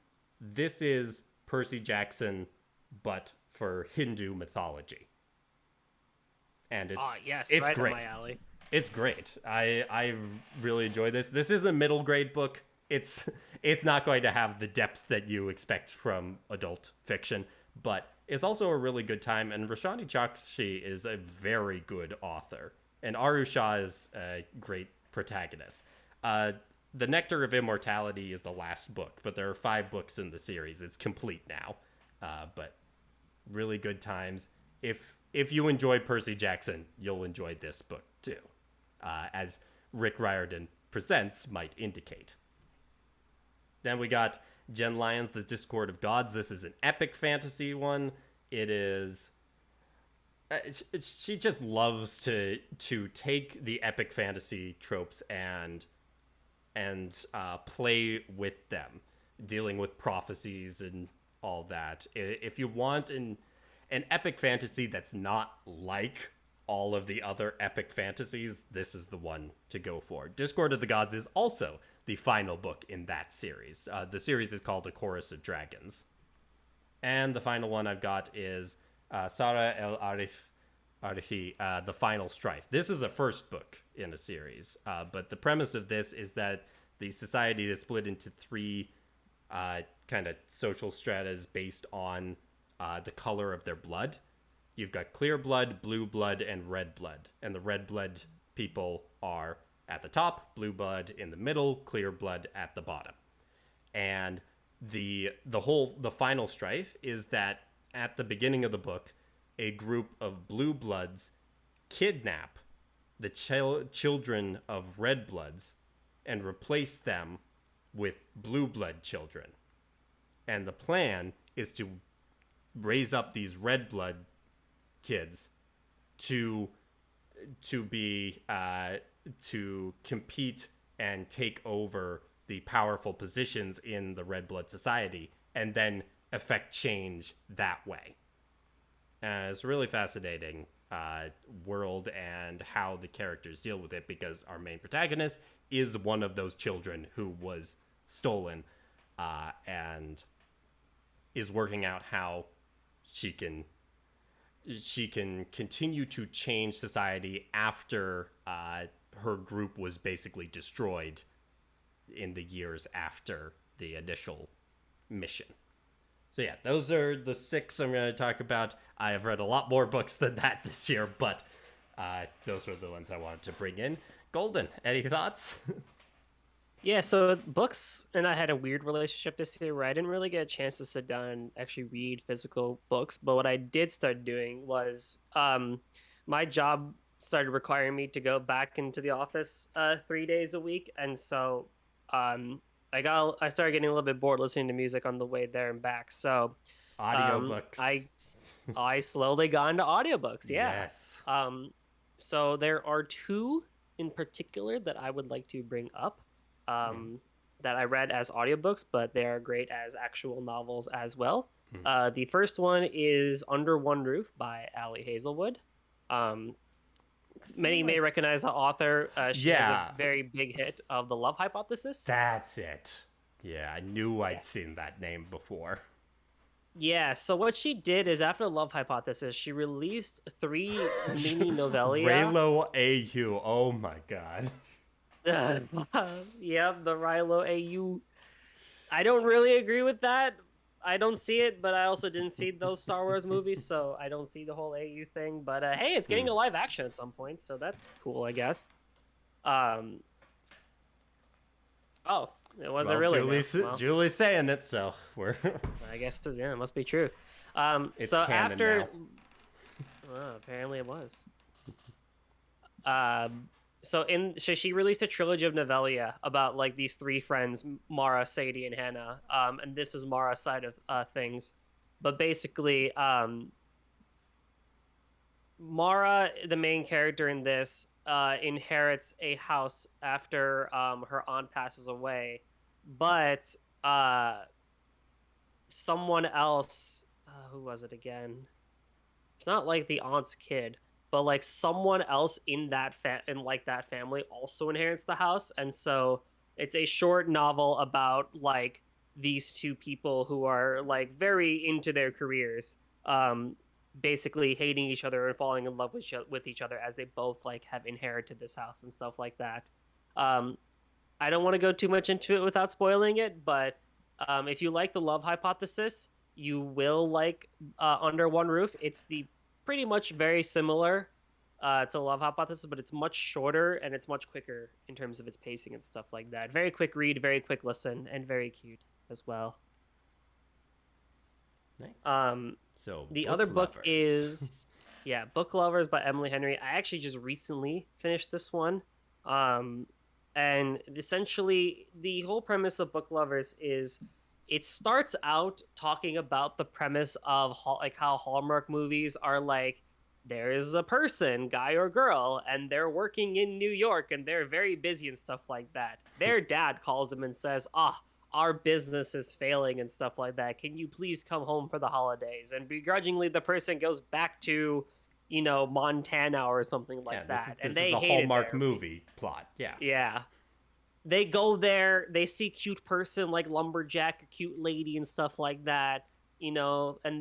this is Percy Jackson, but for Hindu mythology. And yes, it's right up great. my alley. It's great. I really enjoy this. This is a middle grade book. It's not going to have the depth that you expect from adult fiction, but it's also a really good time. And Roshani Chokshi is a very good author, and Arusha is a great protagonist. The Nectar of Immortality is the last book, but there are 5 books in the series. It's complete now, but really good times. If you enjoyed Percy Jackson, you'll enjoy this book too, as Rick Riordan Presents might indicate. Then we got Jen Lyons, The Discord of Gods. This is an epic fantasy one. It is. She just loves to take the epic fantasy tropes and play with them, dealing with prophecies and all that. If you want an epic fantasy that's not like all of the other epic fantasies, this is the one to go for. Discord of the Gods is also the final book in that series. The series is called A Chorus of Dragons. And the final one I've got is Sara El Arifi, The Final Strife. This is a first book in a series, but the premise of this is that the society is split into three kind of social stratas based on the color of their blood. You've got clear blood, blue blood, and red blood. And the red blood people are at the top, blue blood in the middle, clear blood at the bottom. And the final strife is that at the beginning of the book, a group of blue bloods kidnap the children of red bloods and replace them with blue blood children. And the plan is to raise up these red blood kids to be to compete and take over the powerful positions in the red blood society and then affect change that way. It's a really fascinating world and how the characters deal with it, because our main protagonist is one of those children who was stolen and is working out how she can continue to change society after her group was basically destroyed in the years after the initial mission. So yeah, those are the 6 I'm going to talk about. I have read a lot more books than that this year, but those were the ones I wanted to bring in. Golden, any thoughts? Yeah, so books and I had a weird relationship this year where I didn't really get a chance to sit down and actually read physical books. But what I did start doing was my job started requiring me to go back into the office 3 days a week. And so I started getting a little bit bored listening to music on the way there and back. So Audiobooks. I slowly got into audiobooks, yeah. Yes. So there are 2 in particular that I would like to bring up. That I read as audiobooks, but they are great as actual novels as well. The first one is Under One Roof by Ali Hazelwood. Many may recognize the author. She has a very big hit of The Love Hypothesis. That's it. Yeah, I knew I'd seen that name before. Yeah, so what she did is after The Love Hypothesis, she released 3 mini novellas. Raylo AU, oh my god. Yep, the Rilo AU. I don't really agree with that. I don't see it, but I also didn't see those Star Wars movies, so I don't see the whole AU thing. But hey, it's getting a live action at some point, so that's cool, I guess. Oh, it wasn't really. Julie's saying it, so we're. I guess yeah, it must be true. It's so canon after, now. Well, apparently it was. So she released a trilogy of novella about like these 3 friends, Mara, Sadie, and Hannah. And this is Mara's side of things. But basically, Mara, the main character in this, inherits a house after her aunt passes away. But someone else, who was it again? It's not like the aunt's kid, but like someone else in that that family also inherits the house. And so it's a short novel about like these 2 people who are like very into their careers, basically hating each other and falling in love with each other as they both like have inherited this house and stuff like that. I don't want to go too much into it without spoiling it, but if you like The Love Hypothesis, you will like Under One Roof. It's pretty much very similar to Love Hypothesis, but it's much shorter and it's much quicker in terms of its pacing and stuff like that. Very quick read, very quick listen, and very cute as well. Nice. So the other book is Book Lovers by Emily Henry. I actually just recently finished this one. And essentially the whole premise of Book Lovers is it starts out talking about the premise of like how Hallmark movies are like, there is a person, guy or girl, and they're working in New York and they're very busy and stuff like that. Their dad calls them and says, our business is failing and stuff like that. Can you please come home for the holidays? And begrudgingly, the person goes back to Montana or something Yeah, like this is that, and this is they a hate it Hallmark there. movie plot. Yeah. Yeah, they go there, they see cute person like lumberjack, cute lady and stuff like that, and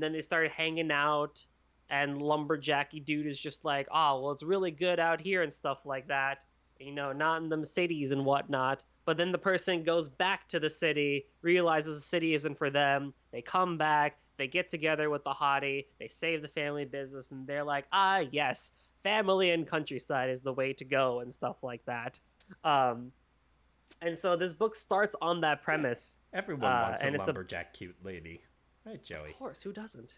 then they start hanging out, and lumberjacky dude is just like, oh well, it's really good out here and stuff like that, not in them cities and whatnot. But then the person goes back to the city, realizes the city isn't for them. They come back, they get together with the hottie, they save the family business, and they're like, ah yes, family and countryside is the way to go and stuff like that. um and so this book starts on that Yeah. premise, Everyone wants a and it's a lumberjack cute lady. Right, of Joey? course, who doesn't?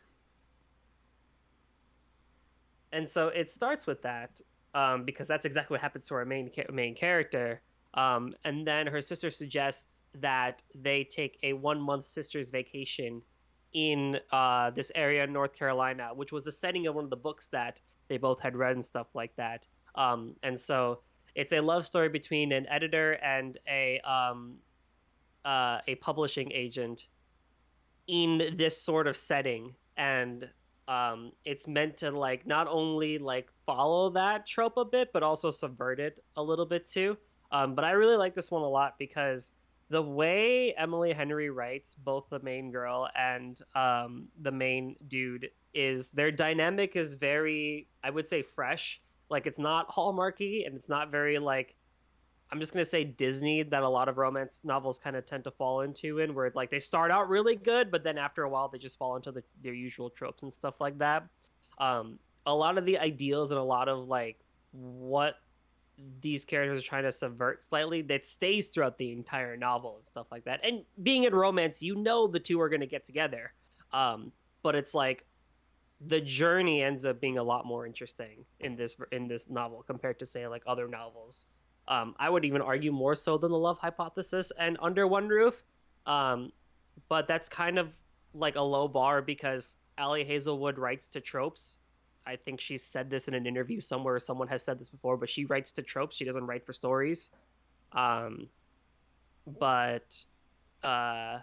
And so it starts with that, because that's exactly what happens to our main character. And then her sister suggests that they take a 1 month sister's vacation in this area in North Carolina, which was the setting of one of the books that they both had read and stuff like that. And so it's a love story between an editor and a publishing agent in this sort of setting. And it's meant to like not only like follow that trope a bit but also subvert it a little bit too. But I really like this one a lot because the way Emily Henry writes both the main girl and the main dude is their dynamic is very, I would say, fresh. Like it's not hallmarky and it's not very like, I'm just gonna say Disney, that a lot of romance novels kind of tend to fall into, in where like they start out really good, but then after a while they just fall into their usual tropes and stuff like that. A lot of the ideals and a lot of like what these characters are trying to subvert slightly, that stays throughout the entire novel and stuff like that. And being in romance, the two are gonna get together, but it's like the journey ends up being a lot more interesting in this novel compared to say like other novels. I would even argue more so than the Love Hypothesis and Under One Roof. Um, but that's kind of like a low bar because Ali Hazelwood writes to tropes. I think she's said this in an interview somewhere. Someone has said this before, but she writes to tropes. She doesn't write for stories. Um, but uh,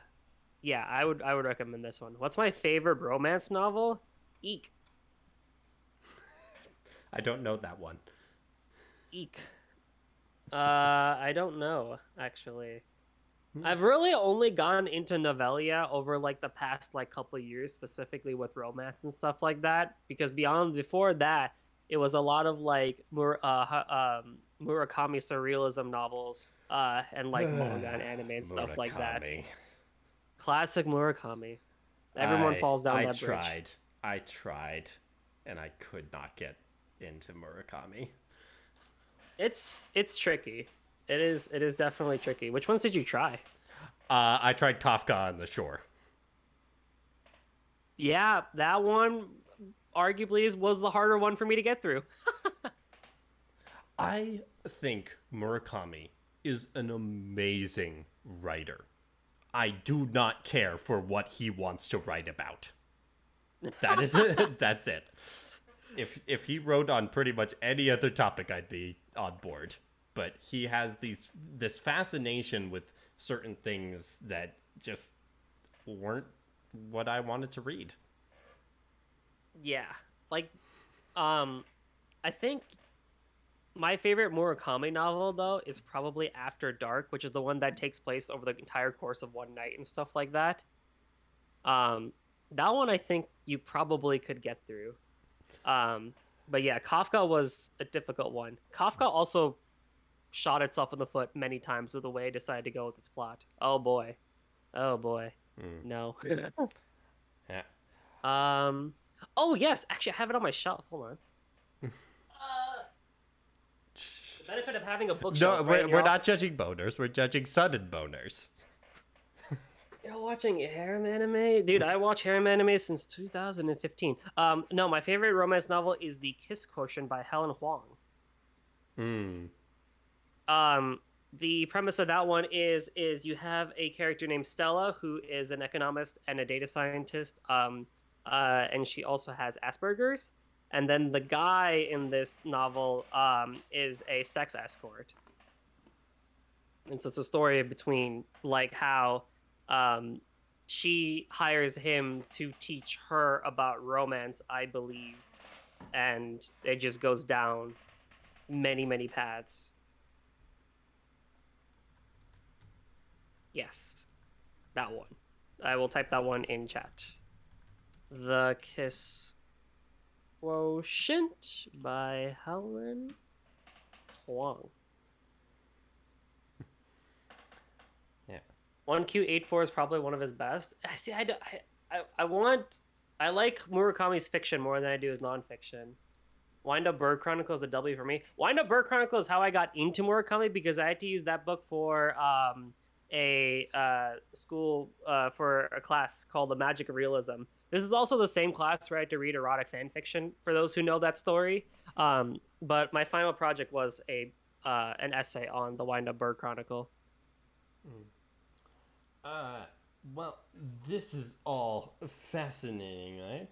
yeah, I would recommend this one. What's my favorite romance novel? Eek. I don't know that one. Eek. I don't know actually. I've really only gone into novellia over like the past like couple years, specifically with romance and stuff like that. Because beyond before that, it was a lot of like Murakami surrealism novels, and like manga and anime and stuff like that. Murakami. Classic Murakami. Everyone I falls down I that bridge. tried. I tried, and I could not get into Murakami. It's tricky. It is definitely tricky. Which ones did you try? I tried Kafka on the Shore. Yeah, that one arguably was the harder one for me to get through. I think Murakami is an amazing writer. I do not care for what he wants to write about. That is it. That's it. If he wrote on pretty much any other topic, I'd be on board. But he has this fascination with certain things that just weren't what I wanted to read. Yeah. Like I think my favorite Murakami novel though is probably After Dark, which is the one that takes place over the entire course of one night and stuff like that. Um that one I think you probably could get through. But yeah, Kafka was a difficult one. Kafka also shot itself in the foot many times with the way it decided to go with its plot. Oh boy. Oh boy. Mm. No. Yeah. um oh yes, actually I have it on my shelf. Hold on. The benefit of having a No, bookshelf, right? we're not judging boners. We're judging sudden boners. You're watching harem anime? Dude, I watch harem anime since 2015. No, my favorite romance novel is The Kiss Quotient by Helen Huang. Hmm. Um, the premise of that one is you have a character named Stella who is an economist and a data scientist. And she also has Asperger's. And then the guy in this novel is a sex escort. And so it's a story between like how um, she hires him to teach her about romance, I believe. and it just goes down many, many paths. Yes, that one. I will type that one in chat. The Kiss Quotient by Helen Huang. Yeah. 1Q84 is probably one of his best. I see. I want. I like Murakami's fiction more than I do his nonfiction. Wind Up Bird Chronicle is a W for me. Wind Up Bird Chronicle is how I got into Murakami because I had to use that book for a school for a class called The Magic of Realism. This is also the same class where I had to read erotic fan fiction for those who know that story. But my final project was a an essay on the Wind Up Bird Chronicle. Uh, well, this is all fascinating, right?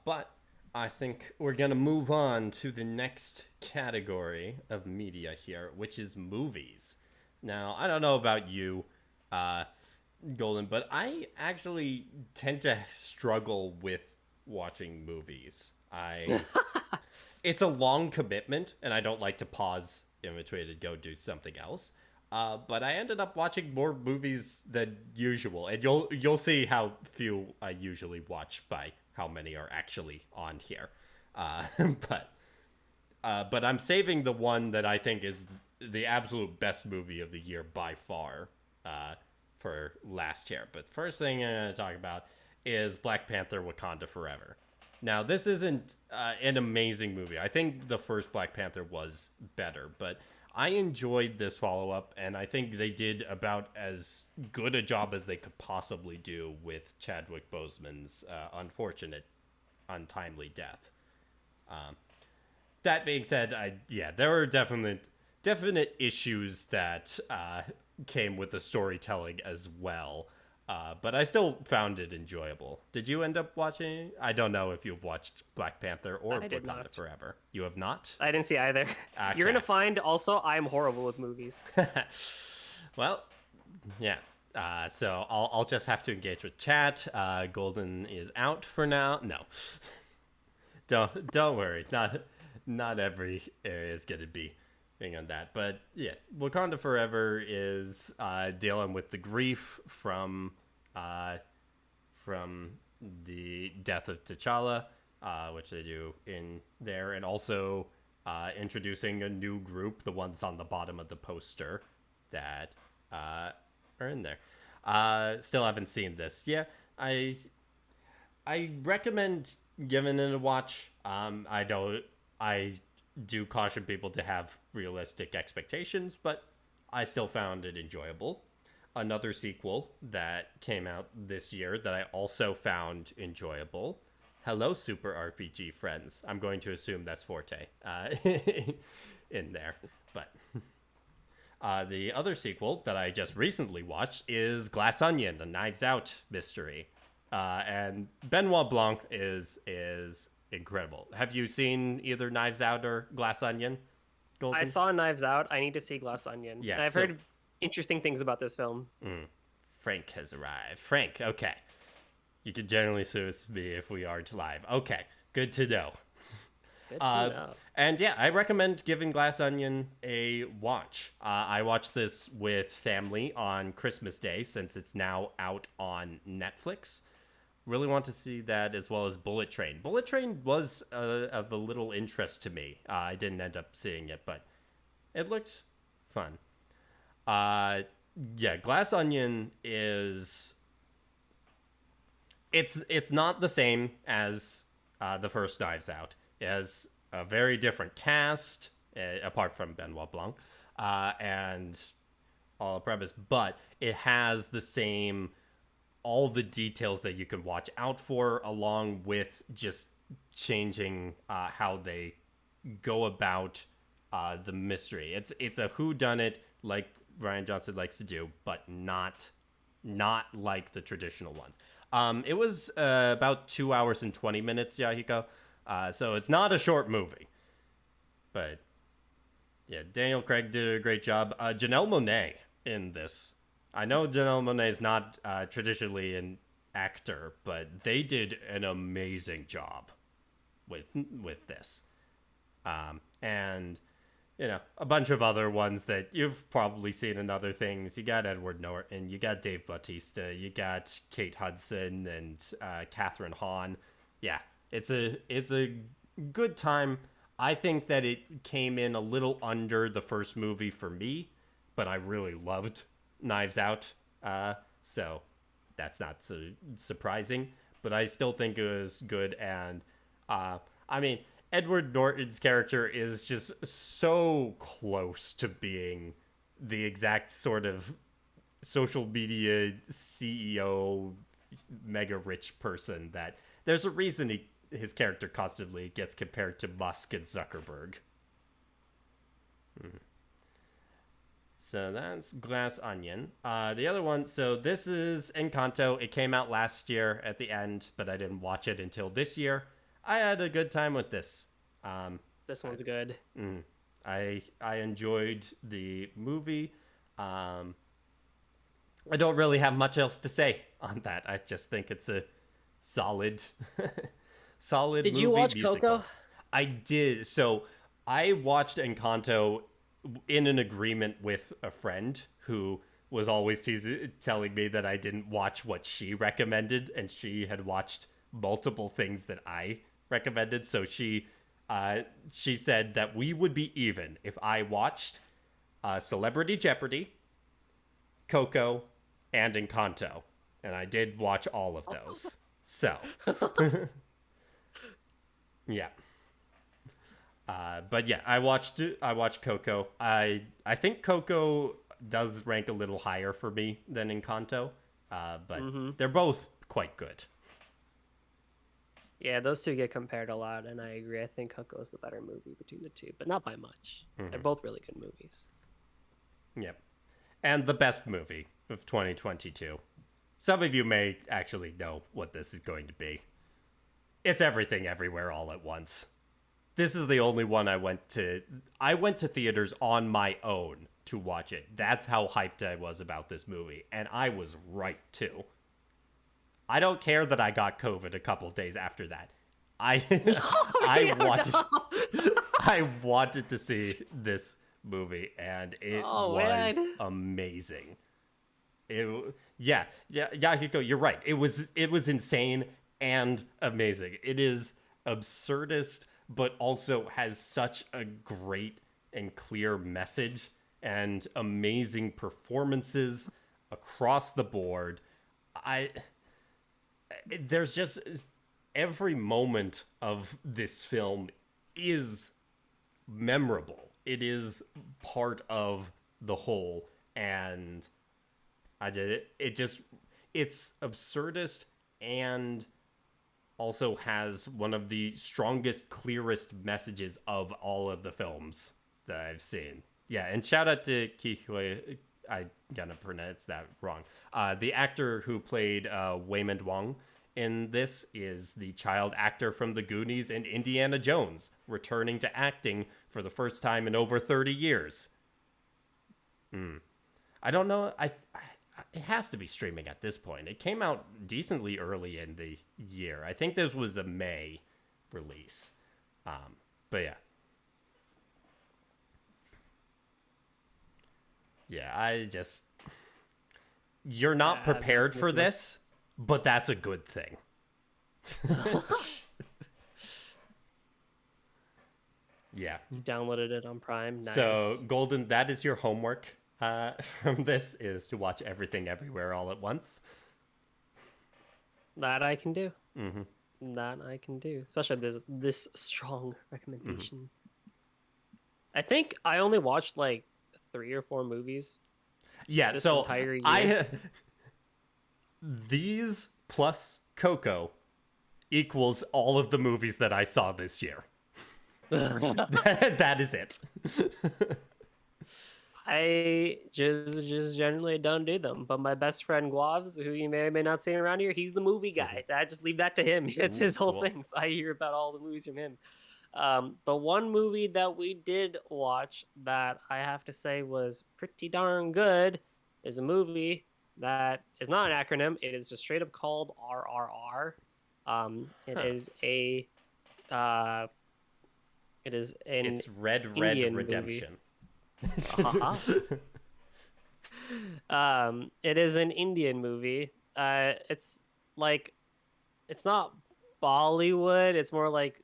But I think we're gonna move on to the next category of media here, which is movies. Now, I don't know about you, uh, Golden, but I actually tend to struggle with watching movies. It's a long commitment, and I don't like to pause in between to go do something else. But I ended up watching more movies than usual, and you'll see how few I usually watch by how many are actually on here. Uh, but but I'm saving the one that I think is the absolute best movie of the year by far for last year. But first thing I'm going to talk about is Black Panther: Wakanda Forever. Now, this isn't an amazing movie. I think the first Black Panther was better, but I enjoyed this follow up, and I think they did about as good a job as they could possibly do with Chadwick Boseman's unfortunate, untimely death. That being said, yeah, there were definite issues that came with the storytelling as well. But I still found it enjoyable. Did you end up watching? I don't know if you've watched Black Panther or I did Wakanda not. Forever. You have not? I didn't see either. You're Okay. gonna find also I'm horrible with movies. Well, yeah. So I'll just have to engage with chat. Golden is out for now. No, don't worry. Not every area is gonna be being on that. But yeah, Wakanda Forever is dealing with the grief uh, from the death of T'Challa, which they do in there, and also introducing a new group, the ones on the bottom of the poster that are in there. Still haven't seen this. Yeah, I recommend giving it a watch. I do caution people to have realistic expectations, but I still found it enjoyable. Another sequel that came out this year that I also found enjoyable. Hello, Super RPG friends. I'm going to assume that's Forte in there. But the other sequel that I just recently watched is Glass Onion, a Knives Out mystery. And Benoit Blanc is incredible. Have you seen either Knives Out or Glass Onion, I Golden? saw Knives Out. I need to see Glass Onion. Yeah. And I've So heard interesting things about this film. Frank has arrived. Frank, okay. You can generally sue me if we aren't live. Okay, good to know. Good to Uh, know. and yeah, I recommend giving Glass Onion a watch. I watched this with family on Christmas Day since it's now out on Netflix. Really want to see that as well as Bullet Train. Bullet Train was of a little interest to me. I didn't end up seeing it, but it looked fun. Uh, yeah, Glass Onion is it's not the same as the first Knives Out. It has a very different cast, apart from Benoit Blanc, and all the premise, but it has the same all the details that you can watch out for, along with just changing how they go about the mystery. It's a who done it like Ryan Johnson likes to do, but not like the traditional ones. It was about 2 hours and 20 minutes, Yahiko. So it's not a short movie, but yeah, Daniel Craig did a great job. Janelle Monáe in this. I know Janelle Monáe is not traditionally an actor, but they did an amazing job. with this. And a bunch of other ones that you've probably seen in other things. You got Edward Norton, you got Dave Bautista, you got Kate Hudson and Catherine Hahn. Yeah, it's a good time. I think that it came in a little under the first movie for me, but I really loved Knives Out. So that's not so surprising, but I still think it was good. And I mean, Edward Norton's character is just so close to being the exact sort of social media CEO, mega rich person that there's a reason his character constantly gets compared to Musk and Zuckerberg. So that's Glass Onion. The other one, so this is Encanto. It came out last year at the end, but I didn't watch it until this year. I had a good time with this. This one's good. I enjoyed the movie. I don't really have much else to say on that. I just think it's a solid, solid. Did movie you watch musical. Coco? I did. So I watched Encanto in an agreement with a friend who was always telling me that I didn't watch what she recommended, and she had watched multiple things that I recommended. So she said that we would be even if I watched Celebrity Jeopardy, Coco, and Encanto, and I did watch all of those. So, yeah. But yeah, I watched Coco. I think Coco does rank a little higher for me than Encanto, but they're both quite good. Yeah, those two get compared a lot, and I agree. I think Coco is the better movie between the two, but not by much. They're both really good movies. Yep. And the best movie of 2022. Some of you may actually know what this is going to be. It's Everything Everywhere All at Once. This is the only one I went to. I went to theaters on my own to watch it. That's how hyped I was about this movie. And I was right, too. I don't care that I got COVID a couple days after that. I wanted to see this movie, and it was amazing. Yahiko, you're right. It was insane and amazing. It is absurdist, but also has such a great and clear message and amazing performances across the board. There's just every moment of this film is memorable. It is part of the whole, and it's absurdist and also has one of the strongest, clearest messages of all of the films that I've seen. Yeah, and shout out to Kihue. I'm gonna pronounce that wrong. The actor who played Waymond Wong in this is the child actor from The Goonies and Indiana Jones, returning to acting for the first time in over 30 years. I don't know. It has to be streaming at this point. It came out decently early in the year. I think this was a May release. But yeah. Yeah, you're not prepared for this, but that's a good thing. Yeah. You downloaded it on Prime. Nice. So, Golden, that is your homework from this, is to watch Everything Everywhere All at Once. That I can do. That I can do. Especially this strong recommendation. I think I only watched like 3 or 4 movies. Yeah, this so entire year. These plus Coco equals all of the movies that I saw this year. That is it. I just generally don't do them. But my best friend Guavs, who you may or may not see around here, he's the movie guy. I just leave that to him. It's his whole thing. So I hear about all the movies from him. But one movie that we did watch that I have to say was pretty darn good is a movie that is not an acronym. It is just straight up called RRR. It is a Uh, it is an It's Red Red Indian movie. Redemption. Haha. It is an Indian movie. It's like it's not Bollywood. It's more like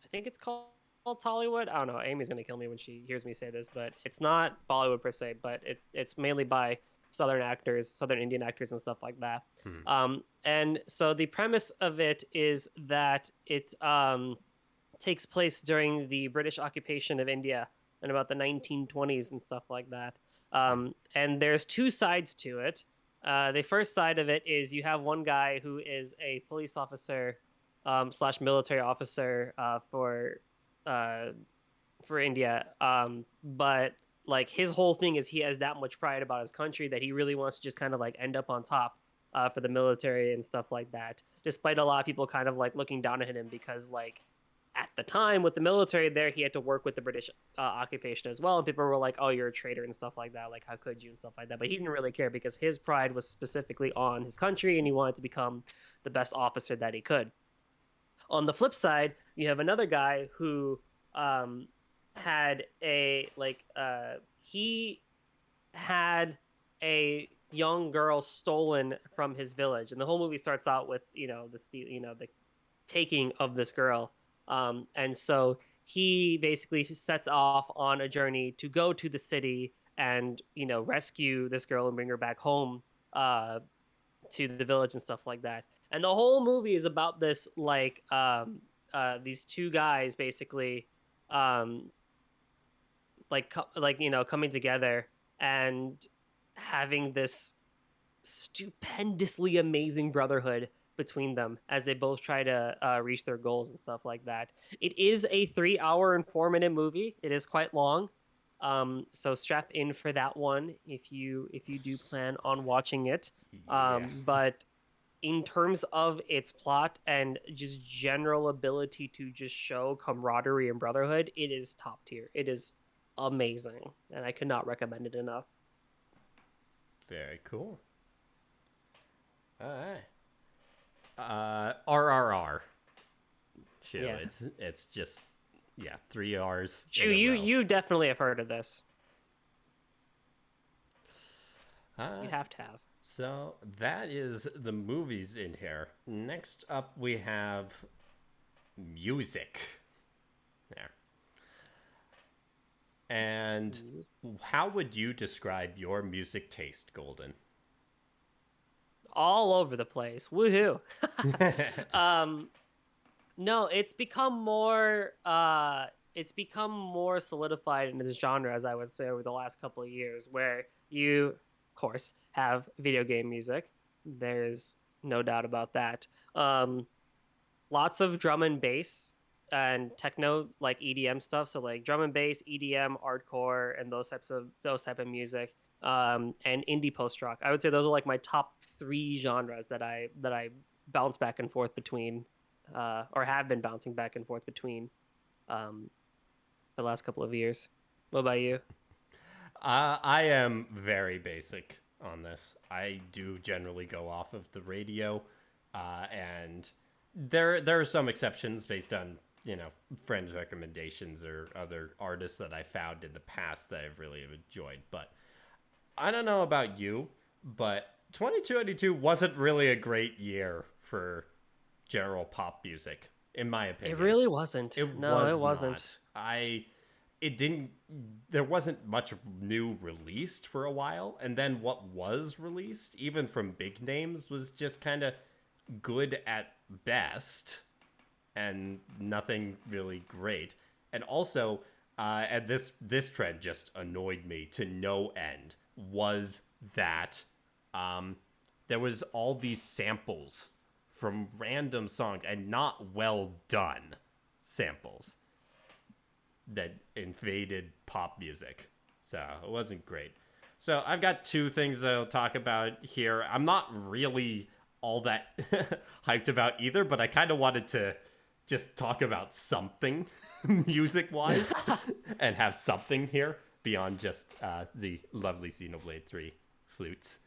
I think it's called Tollywood. I don't know. Amy's gonna kill me when she hears me say this, but it's not Bollywood per se. But it's mainly by Southern actors, Southern Indian actors, and stuff like that. Hmm. And so the premise of it is that it takes place during the British occupation of India in about the 1920s and stuff like that. Hmm. And there's two sides to it. The first side of it is you have one guy who is a police officer slash military officer uh, for India. But like his whole thing is he has that much pride about his country that he really wants to just kind of like end up on top for the military and stuff like that. Despite a lot of people kind of like looking down at him because like at the time with the military there, he had to work with the British occupation as well, and people were like, "Oh, you're a traitor" and stuff like that. Like, how could you and stuff like that? But he didn't really care because his pride was specifically on his country, and he wanted to become the best officer that he could. On the flip side, you have another guy who um, had a like he had a young girl stolen from his village, and the whole movie starts out with the taking of this girl, and so he basically sets off on a journey to go to the city and rescue this girl and bring her back home uh, to the village and stuff like that. And the whole movie is about this like these two guys basically um, coming together and having this stupendously amazing brotherhood between them as they both try to reach their goals and stuff like that. It is a 3 hour and 4 minute movie. It is quite long. So strap in for that one if you do plan on watching it. Yeah. But in terms of its plot and just general ability to just show camaraderie and brotherhood, it is top tier. It is amazing, and I could not recommend it enough. Very cool. All right. RRR. Chill. Yeah. It's just yeah, 3 R's Chu, in a row. you definitely have heard of this. Uh, You have to have. so that is the movies in here. Next up, we have music. There. And how would you describe your music taste, Golden? All over the place. Woohoo. um no, it's become more solidified in this genre, as I would say, over the last couple of years, where you, of course, have video game music. There's no doubt about that. Lots of drum and bass and techno, like EDM stuff. So like drum and bass, EDM, hardcore, and those type of music. And indie post rock. I would say those are like my top three genres that I bounce back and forth between, or have been bouncing back and forth between, um, the last couple of years. What about you? I am very basic on this. I do generally go off of the radio, and there are some exceptions based on friends' recommendations or other artists that I found in the past that I've really enjoyed. But I don't know about you, but 2022 wasn't really a great year for general pop music, in my It opinion. really wasn't. It No, it was not. wasn't. It didn't, there wasn't much new released for a while. And then what was released, even from big names, was just kind of good at best and nothing really great. And also, and this trend just annoyed me to no end, was that um, there was all these samples from random songs and not well done samples that invaded pop music. So it wasn't great. So I've got two things I'll talk about here. I'm not really all that hyped about either, but I kind of wanted to just talk about something music wise and have something here beyond just the lovely Xenoblade 3 flutes.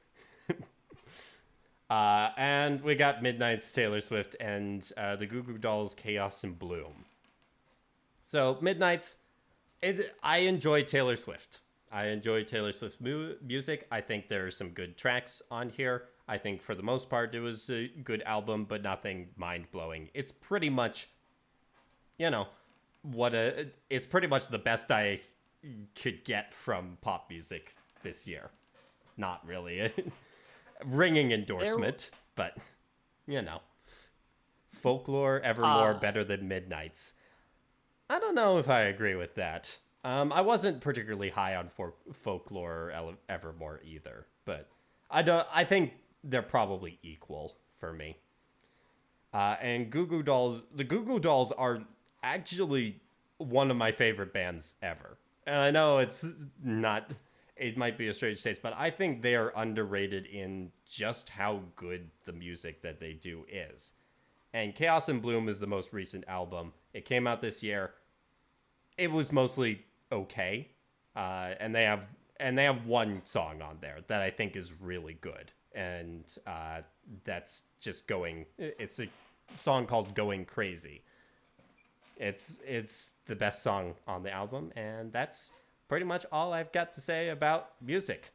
And we got Midnight's Taylor Swift and the Goo Goo Dolls' Chaos and Bloom. So Midnight's, I enjoy Taylor Swift. I enjoy Taylor Swift's music. I think there are some good tracks on here. I think for the most part it was a good album, but nothing mind blowing. It's pretty much, you know, it's pretty much the best I could get from pop music this year. Not really a ringing There, endorsement, but you know, Folklore, Evermore, uh, better than Midnight's. I don't know if I agree with that. I wasn't particularly high on Folklore or Evermore either, but I don't. I think they're probably equal for me. And Goo Goo Dolls, the Goo Goo Dolls are actually one of my favorite bands ever. And I know it's not, it might be a strange taste, but I think they are underrated in just how good the music that they do is. And Chaos and Bloom is the most recent album. It came out this year. It was mostly okay, and they have one song on there that I think is really good, and that's just going. It's a song called "Going Crazy." It's the best song on the album, and that's pretty much all I've got to say about music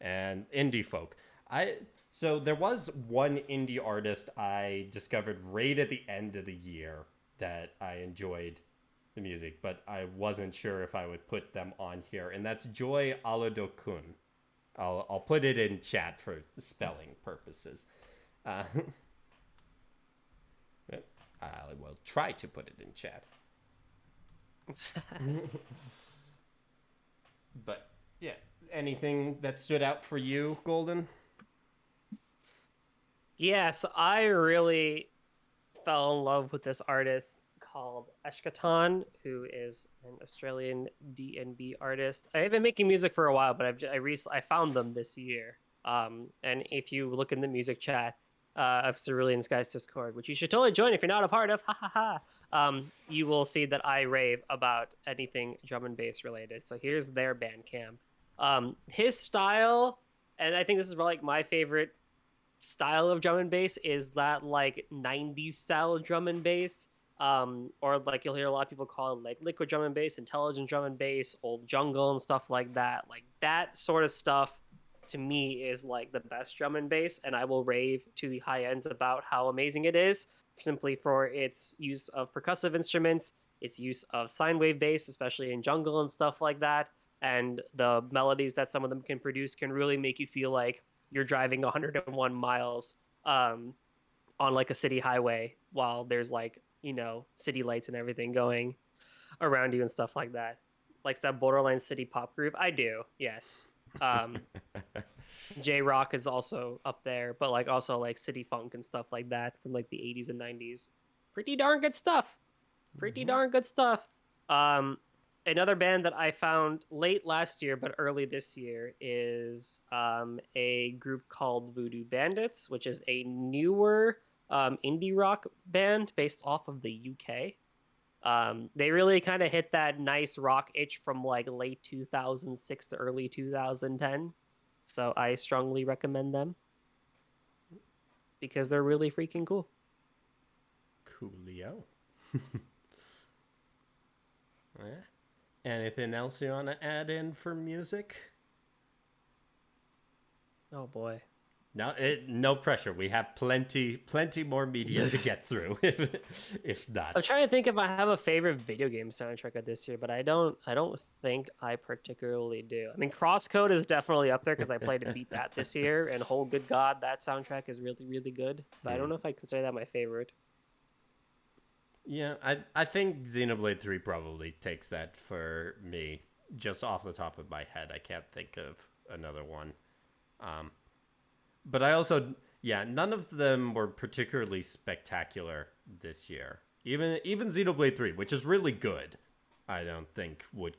and indie folk. I So there was one indie artist I discovered right at the end of the year that I enjoyed the music, but I wasn't sure if I would put them on here, and that's Joy Aladokun. I'll put it in chat for spelling purposes. Uh, I will try to put it in chat. But yeah, anything that stood out for you, Golden? yes, I really fell in love with this artist called Eshkatan, who is an Australian D&B artist. I've been making music for a while, but I found them this year. And if you look in the music chat of Cerulean Skies Discord, which you should totally join if you're not a part of, ha ha ha, you will see that I rave about anything drum and bass related. So here's their Bandcamp. His style, and I think this is like my favorite style of drum and bass, is that like 90s style drum and bass, or like you'll hear a lot of people call it like liquid drum and bass, intelligent drum and bass, old jungle and stuff like that. Like that sort of stuff to me is like the best drum and bass, and I will rave to the high ends about how amazing it is, simply for its use of percussive instruments, its use of sine wave bass, especially in jungle and stuff like that, and the melodies that some of them can produce can really make you feel like you're driving 101 miles on like a city highway while there's like, city lights and everything going around you and stuff like that. Like that borderline city pop groove. I do, yes. Um, J Rock is also up there, but like also like city funk and stuff like that from like the 80s and 90s. Pretty darn good stuff. Pretty Mm-hmm. darn good stuff. Um, Another band that I found late last year but early this year is a group called Voodoo Bandits, which is a newer indie rock band based off of the UK. They really kind of hit that nice rock itch from like late 2006 to early 2010. So I strongly recommend them because they're really freaking cool. Coolio. Yeah. Anything else you want to add in for music? Oh boy. No, no pressure. We have plenty more media to get through. If I'm not, trying to think if I have a favorite video game soundtrack of this year, but I don't. I don't think I particularly do. I mean, Crosscode is definitely up there because I played and beat that this year, and oh good god, that soundtrack is really really good. But I don't hmm. know if I'd consider that my favorite. Yeah, I think Xenoblade 3 probably takes that for me. Just off the top of my head, I can't think of another one. Um, but I also, yeah, none of them were particularly spectacular this year. Even Xenoblade 3, which is really good, I don't think would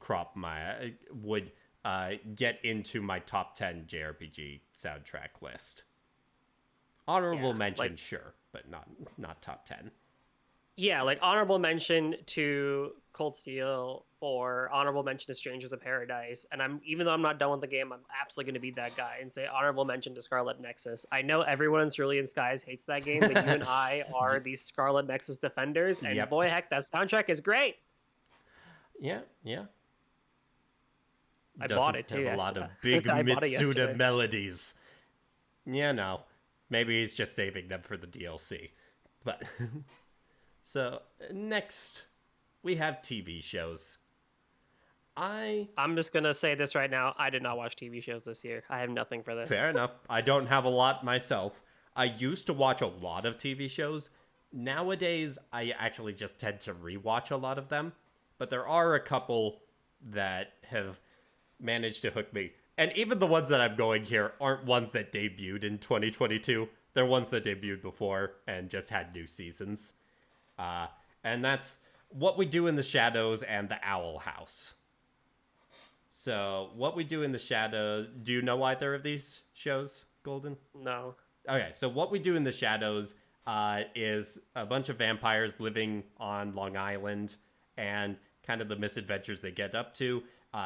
get into my top 10 JRPG soundtrack list. Honorable Yeah, mention, like sure, but not top 10. yeah, like honorable mention to Cold Steel for honorable mention to Strangers of Paradise, and even though I'm not done with the game, I'm absolutely going to be that guy and say honorable mention to Scarlet Nexus. I know everyone in Cerulean Skies hates that game, but you and I are the Scarlet Nexus defenders, and Yep. boy, heck, that soundtrack is great. Yeah, yeah. I bought Doesn't it too have a lot yesterday. of big I bought it Mitsuda yesterday. melodies. Yeah, no. Maybe he's just saving them for the DLC. But so next we have TV shows. I I'm just gonna say this right now. I did not watch TV shows this year. I have nothing for this. Fair enough. I don't have a lot myself. I used to watch a lot of TV shows. Nowadays, I actually just tend to rewatch a lot of them. But there are a couple that have managed to hook me. And even the ones that I'm going here aren't ones that debuted in 2022. They're ones that debuted before and just had new seasons. Uh, and that's What We Do in the Shadows and The Owl House. So, What We Do in the Shadows. Do you know either of these shows, Golden? No. Okay, so What We Do in the Shadows is a bunch of vampires living on Long Island and kind of the misadventures they get up to.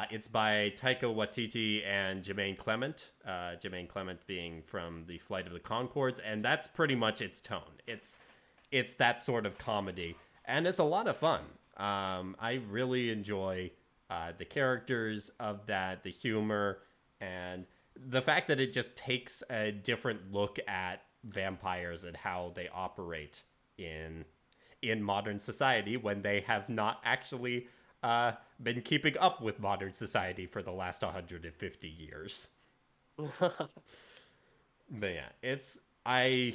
It's by Taika Waititi and Jermaine Clement. Jermaine Clement being from The Flight of the Conchords, and that's pretty much its tone. It's that sort of comedy, and it's a lot of fun. I really enjoy the characters of that, the humor, and the fact that it just takes a different look at vampires and how they operate in modern society when they have not actually been keeping up with modern society for the last 150 years. But yeah, I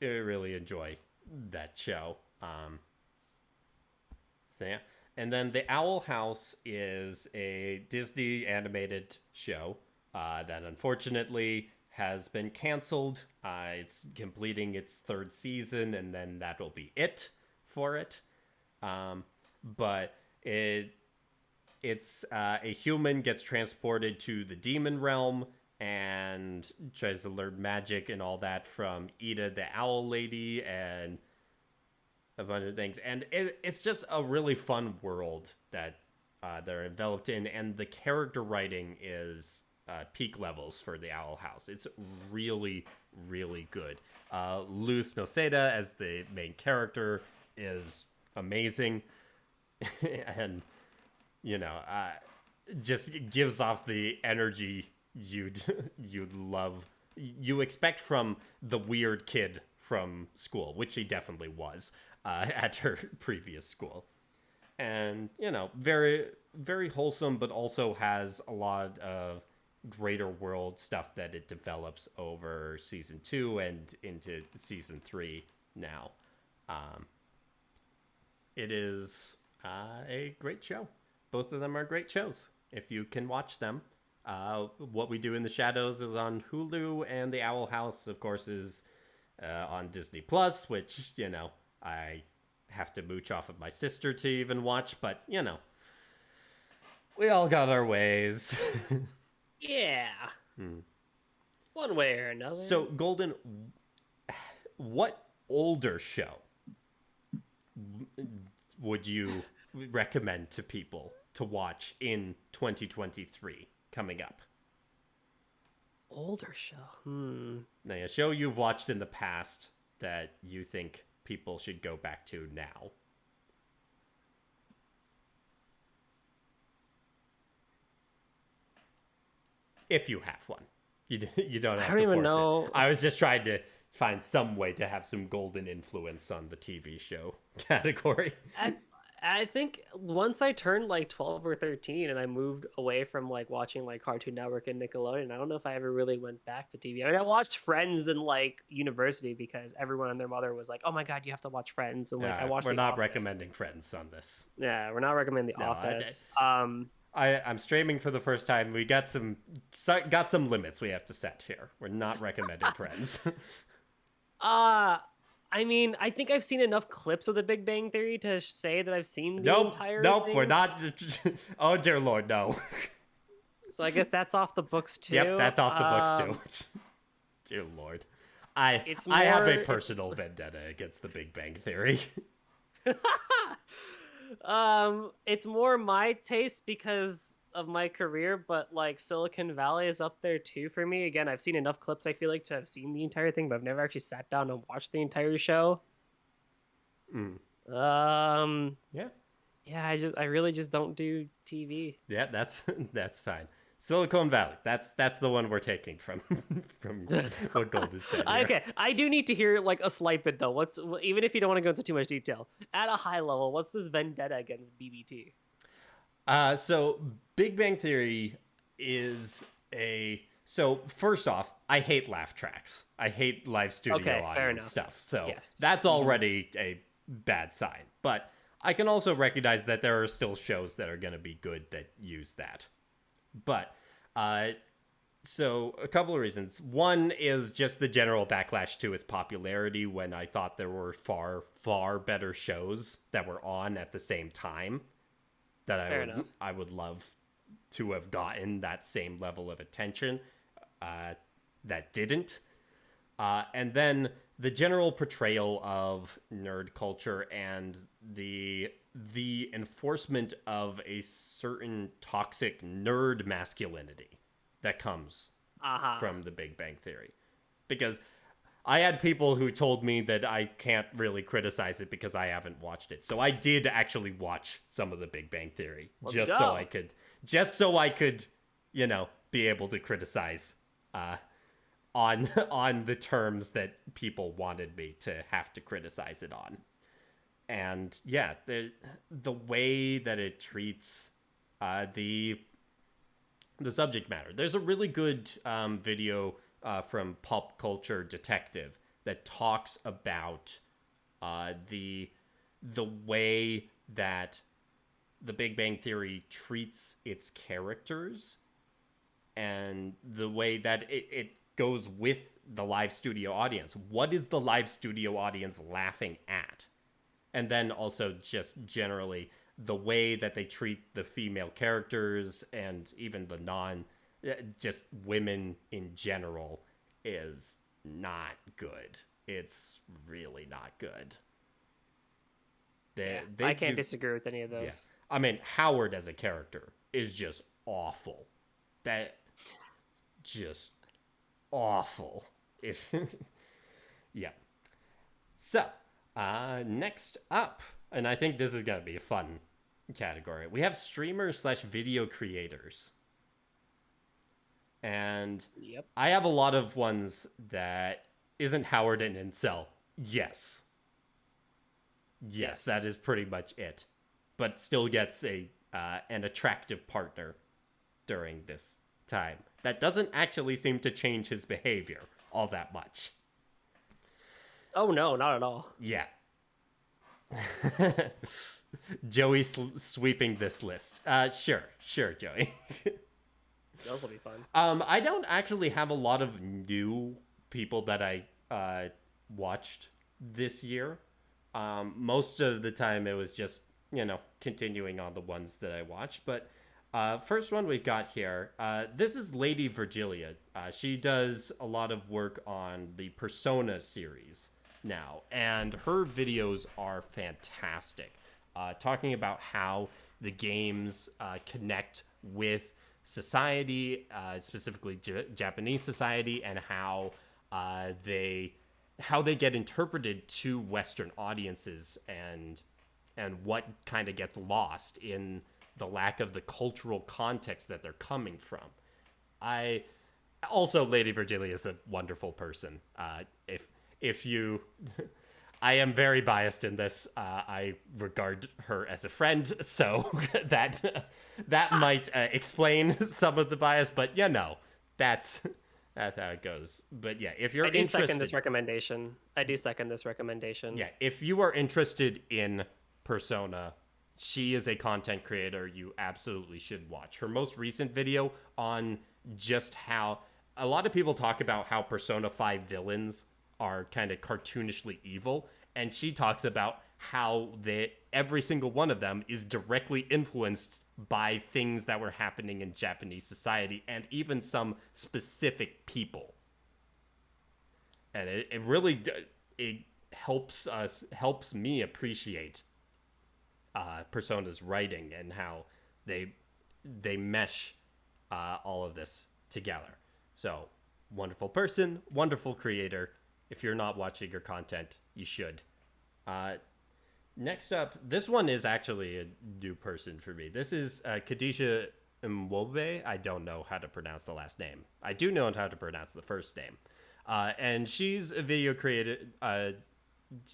really enjoy that show. So yeah. And then The Owl House is a Disney animated show that unfortunately has been canceled. It's completing its third season, and then that'll be it for it. But it's a human gets transported to the demon realm and tries to learn magic and all that from Ida the Owl Lady and a bunch of things. And it's just a really fun world that they're enveloped in, and the character writing is peak levels for the Owl House. It's really, really good. Luz Noceda as the main character is amazing, and just gives off the energy you'd love, you expect from the weird kid from school, which he definitely was at her previous school. And very, very wholesome, but also has a lot of greater world stuff that it develops over season 2 and into season 3 now. It is a great show. Both of them are great shows if you can watch them. What We Do in the Shadows is on Hulu, and The Owl House, of course, is on Disney Plus, which I have to mooch off of my sister to even watch, but we all got our ways. Yeah. One way or another. So, Golden, what older show would you recommend to people to watch in 2023 coming up? Older show. Now, a show you've watched in the past that you think people should go back to now. If you have one. You don't have I don't to even force know. it. I was just trying to find some way to have some golden influence on the TV show category. I think once I turned like 12 or 13 and I moved away from like watching like Cartoon Network and Nickelodeon, I don't know if I ever really went back to TV. I mean, I watched Friends in like university because everyone and their mother was like, "Oh my god, you have to watch Friends." And like I watched We're The not Office. recommending Friends on this. Yeah, we're not recommending The No, Office. I'm streaming for the first time. We got some limits we have to set here. We're not recommending Friends. I mean, I think I've seen enough clips of The Big Bang Theory to say that I've seen the entire Nope, thing. we're not. Oh dear Lord, no. So I guess that's off the books too. Yep, that's off the books too. Dear Lord, I have a personal vendetta against The Big Bang Theory. It's more my taste because of my career, but like Silicon Valley is up there too for me. Again, I've seen enough clips, I feel like, to have seen the entire thing, but I've never actually sat down and watched the entire show. Mm. Um, Yeah, yeah, I really just don't do TV. yeah, that's that's fine. Silicon Valley. That's the one we're taking from from what Golden said here. Okay, I do need to hear like a slight bit though. Even if you don't want to go into too much detail, at a high level, what's this vendetta against BBT? So Big Bang Theory is a so first off, I hate laugh tracks. I hate live studio Okay, fair audience enough. stuff. So Yes. that's Hmm. already a bad sign. But I can also recognize that there are still shows that are going to be good that use that. But uh, so a couple of reasons. One is just the general backlash to its popularity when I thought there were far better shows that were on at the same time that Fair enough. I would love to have gotten that same level of attention uh, that didn't. And then the general portrayal of nerd culture and the enforcement of a certain toxic nerd masculinity that comes Aha. from the Big Bang Theory. Because I had people who told me that I can't really criticize it because I haven't watched it. So I did actually watch some of the Big Bang Theory Let's go. just so I could, be able to criticize on on the terms that people wanted me to have to criticize it on. And yeah, the way that it treats the subject matter. There's a really good video from Pop Culture Detective that talks about the way that the Big Bang Theory treats its characters and the way that it goes with the live studio audience. What is the live studio audience laughing at? And then also just generally the way that they treat the female characters and even the just women in general is not good. It's really not good. Yeah, They I can't do. disagree with any of Yeah, those. I mean, Howard as a character is just awful. That just awful. If yeah. So, next up, and I think this is gonna be a fun category. We have streamers slash video creators, and Yep. I have a lot of ones that isn't Howard and Incel. Yes, yes, Yes. that is pretty much it, but still gets a an attractive partner during this time. That doesn't actually seem to change his behavior all that much. Oh no, not at all. Yeah. Joey sweeping this list. Sure, Joey. Those will be fun. I don't actually have a lot of new people that I watched this year. Most of the time it was just continuing on the ones that I watched. But first one we've got here. This is Lady Virgilia. She does a lot of work on the Persona series now, and her videos are fantastic. Talking about how the games connect with society, specifically Japanese society, and how they get interpreted to Western audiences, and what kind of gets lost in the lack of the cultural context that they're coming from. I also Lady Virgilia is a wonderful person. If you I am very biased in this. I regard her as a friend, so that might explain some of the bias. But that's that's how it goes. But yeah, if I you're do second this interested, recommendation. I do second this recommendation. yeah, if you are interested in Persona, she is a content creator you absolutely should watch. Her most recent video on just how a lot of people talk about how Persona 5 villains are kind of cartoonishly evil, and she talks about how every single one of them is directly influenced by things that were happening in Japanese society and even some specific people. And it really it helps me appreciate Persona's writing and how they they mesh all of this together. So, wonderful person, wonderful creator. If you're not watching your content, you should. Uh, Next up, this one is actually a new person for me. This is Khadijah Mwobe. I don't know how to pronounce the last name. I do know how to pronounce the first name. And she's a video creator.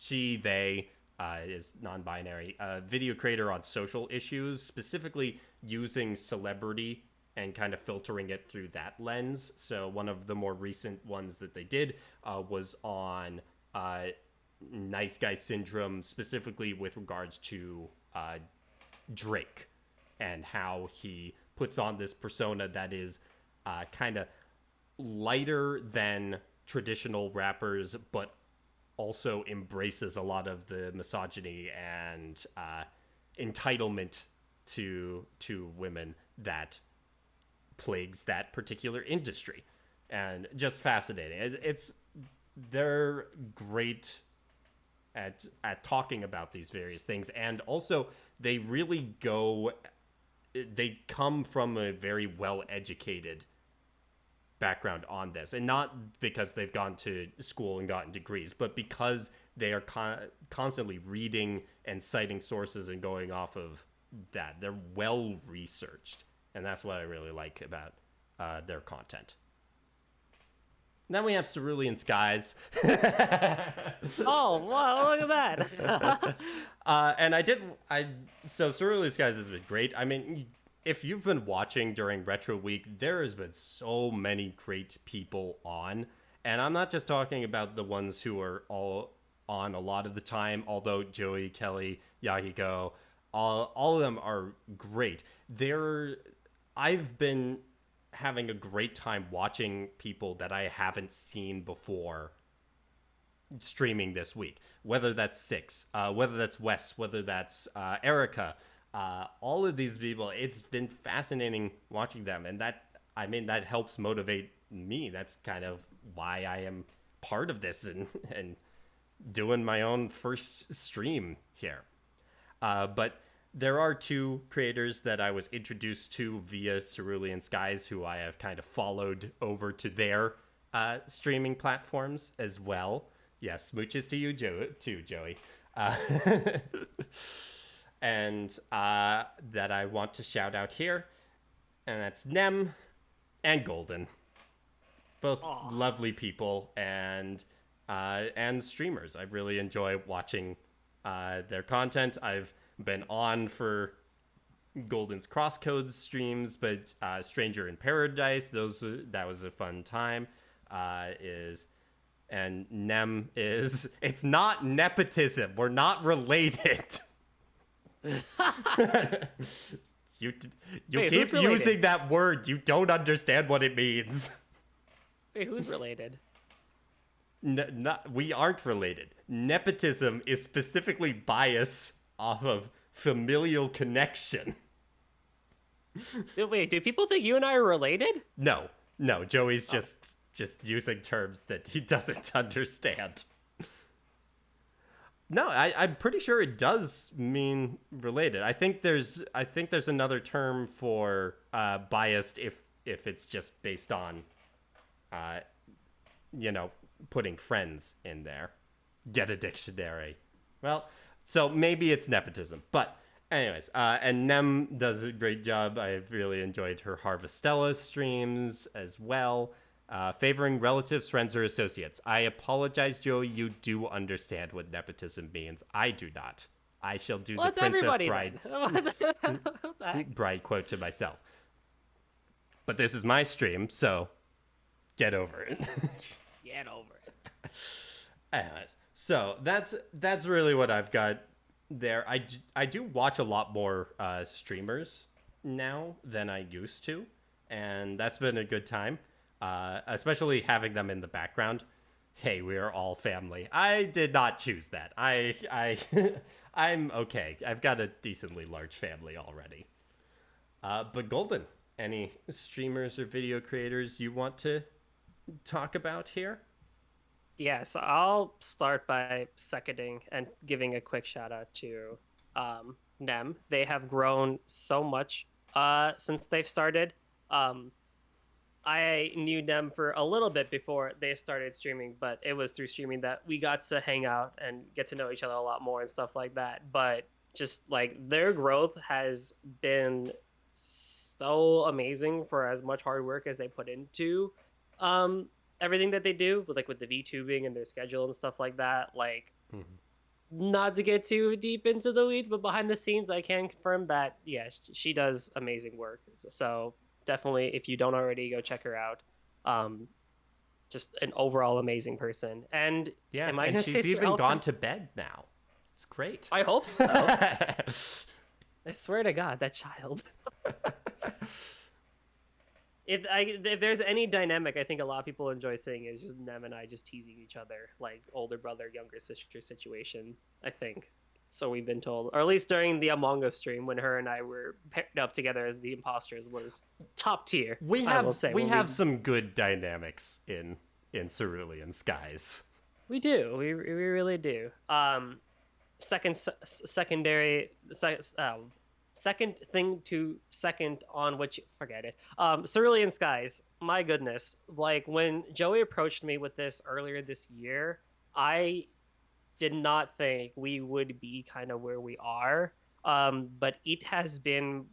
They is non-binary. Video creator on social issues, specifically using celebrity and kind of filtering it through that lens. So one of the more recent ones that they did was on Nice Guy Syndrome, specifically with regards to Drake and how he puts on this persona that is kind of lighter than traditional rappers, but also embraces a lot of the misogyny and entitlement to women that plagues that particular industry, and just fascinating. It's they're great at talking about these various things, and also they really go. They come from a very well educated background on this, and not because they've gone to school and gotten degrees, but because they are constantly reading and citing sources and going off of that. They're well researched, and that's what I really like about their content. Then we have Cerulean Skies. Oh, wow, look at that. And so Cerulean Skies has been great. I mean, if you've been watching during Retro Week, there has been so many great people on. And I'm not just talking about the ones who are all on a lot of the time, although Joey, Kelly, Yahiko, all of them are great. I've been having a great time watching people that I haven't seen before streaming this week. Whether that's Six, whether that's Wes, whether that's Erica, all of these people. It's been fascinating watching them, and that helps motivate me. That's kind of why I am part of this and doing my own first stream here. But there are two creators that I was introduced to via Cerulean Skies, who I have kind of followed over to their streaming platforms as well. Yes, smooches to you, too, Joey. And that I want to shout out here, and that's Nem and Golden. Both Aw. lovely people and streamers. I really enjoy watching their content. I've been on for Golden's Crosscodes streams, but Stranger in Paradise, that was a fun time. And Nem is, it's not nepotism. We're not related. you Wait, keep who's related? using that word. You don't understand what it means. Wait, who's related? We aren't related. Nepotism is specifically bias off of familial connection. Wait, do people think you and I are related? No, Joey's just using terms that he doesn't understand. No, I'm pretty sure it does mean related. I think there's another term for biased if it's just based on, putting friends in there. Get a dictionary. Well, so maybe it's nepotism, but anyways, and Nem does a great job. I've really enjoyed her Harvestella streams as well. Favoring relatives, friends, or associates. I apologize, Joey. You do understand what nepotism means. I do not. I shall do the Princess Bride's bride quote to myself. But this is my stream, so get over it. Get over it. Anyways, so that's really what I've got there. I do watch a lot more streamers now than I used to, and that's been a good time. Especially having them in the background. Hey, we are all family. I did not choose that. I'm okay. I've got a decently large family already. But Golden, any streamers or video creators you want to talk about here? Yes, I'll start by seconding and giving a quick shout out to Nem. They have grown so much since they've started. Um, I knew them for a little bit before they started streaming, but it was through streaming that we got to hang out and get to know each other a lot more and stuff like that. But just like their growth has been so amazing for as much hard work as they put into um everything that they do with like with the VTubing and their schedule and stuff like that. Like Mhm. not to get too deep into the weeds, but behind the scenes, I can confirm that yeah, she does amazing work. So definitely, if you don't already, go check her out. Um, just an overall amazing person. And Yeah, am I and gonna say she's Sir even gone Alfred? to bed now. It's great. I hope so. I swear to God, that child. If there's any dynamic, I think a lot of people enjoy seeing is just Nem and I just teasing each other, like older brother, younger sister situation. I think so. We've been told, or at least during the Among Us stream when her and I were paired up together as the imposters, was top tier. we I will have say we when have some good dynamics in Cerulean Skies. we do, we really do. Secondary second thing to second on which forget it. Cerulean Skies, my goodness, like when Joey approached me with this earlier this year, I did not think we would be kind of where we are. But it has been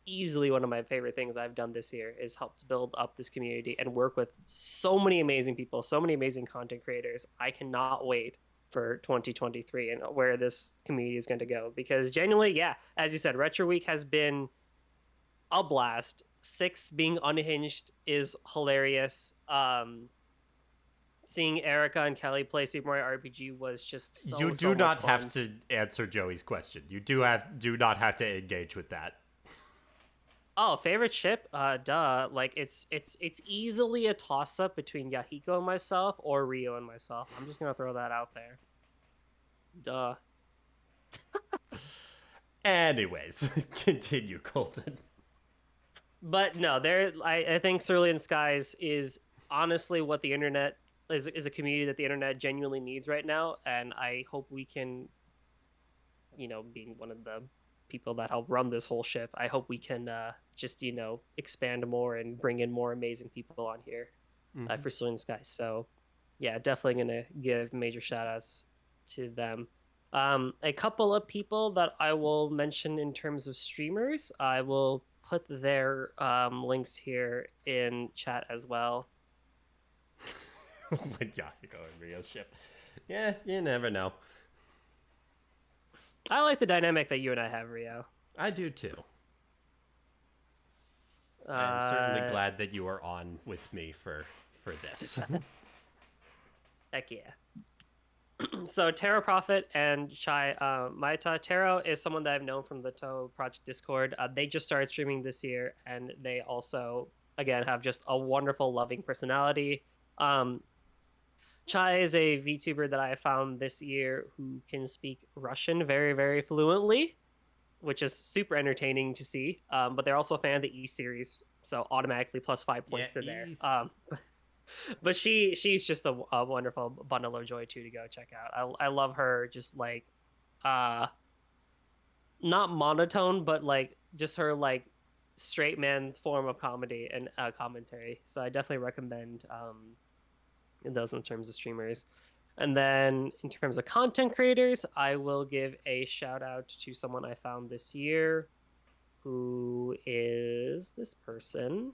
easily one of my favorite things I've done this year is helped build up this community and work with so many amazing people, so many amazing content creators. I cannot wait for 2023 and where this community is going to go because genuinely, yeah, as you said, Retro Week has been a blast. Six being unhinged is hilarious. Seeing Erica and Kelly play Super Mario RPG was just You so do much not have fun. to answer Joey's question. You do not have to engage with that. Oh, favorite ship? Duh. Like it's easily a toss up between Yahiko and myself or Rio and myself. I'm just gonna throw that out there. Duh. Anyways, continue, Colton. But no, I think Cerulean Skies is honestly what the internet is a community that the internet genuinely needs right now, and I hope we can, being one of the people that help run this whole ship, I hope we can just expand more and bring in more amazing people on here Mm-hmm. for Cerulean Skies. So yeah, definitely gonna give major shout outs to them. A couple of people that I will mention in terms of streamers, I will put their links here in chat as well. With Yahiko and Rio's ship. Yeah, you never know. I like the dynamic that you and I have, Rio. I do too. I am certainly Uh, glad that you are on with me for this. heck yeah. So Taro Prophet and Chai Maita. Taro is someone that I've known from the Toe Project Discord. They just started streaming this year, and they also again have just a wonderful, loving personality. Um, Chai is a VTuber that I found this year who can speak Russian very, very fluently, which is super entertaining to see. But they're also a fan of the E series, so automatically plus five Yeah, points to there. East. But she's just a wonderful bundle of joy too to go check out. I love her just like uh not monotone, but like just her like straight man form of comedy and commentary. So I definitely recommend those in terms of streamers. And then in terms of content creators, I will give a shout out to someone I found this year who is this person.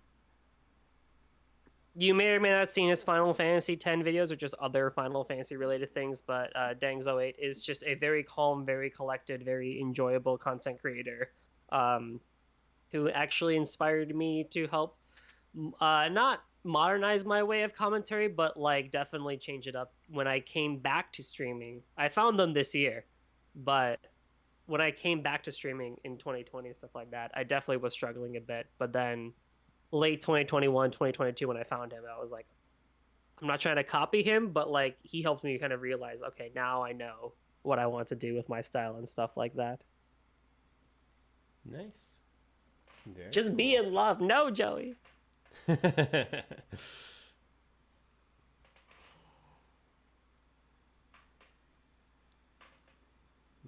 You may or may not have seen his Final Fantasy X videos or just other Final Fantasy related things, but Dangzo8 is just a very calm, very collected, very enjoyable content creator um, who actually inspired me to help not modernize my way of commentary, but like definitely change it up when I came back to streaming. I found them this year, but when I came back to streaming in 2020 and stuff like that, I definitely was struggling a bit. But then late 2021, 2022, when I found him, I was like, I'm not trying to copy him, but like he helped me kind of realize, okay, now I know what I want to do with my style and stuff like that. Nice. Very Just be cool. in love. No, Joey.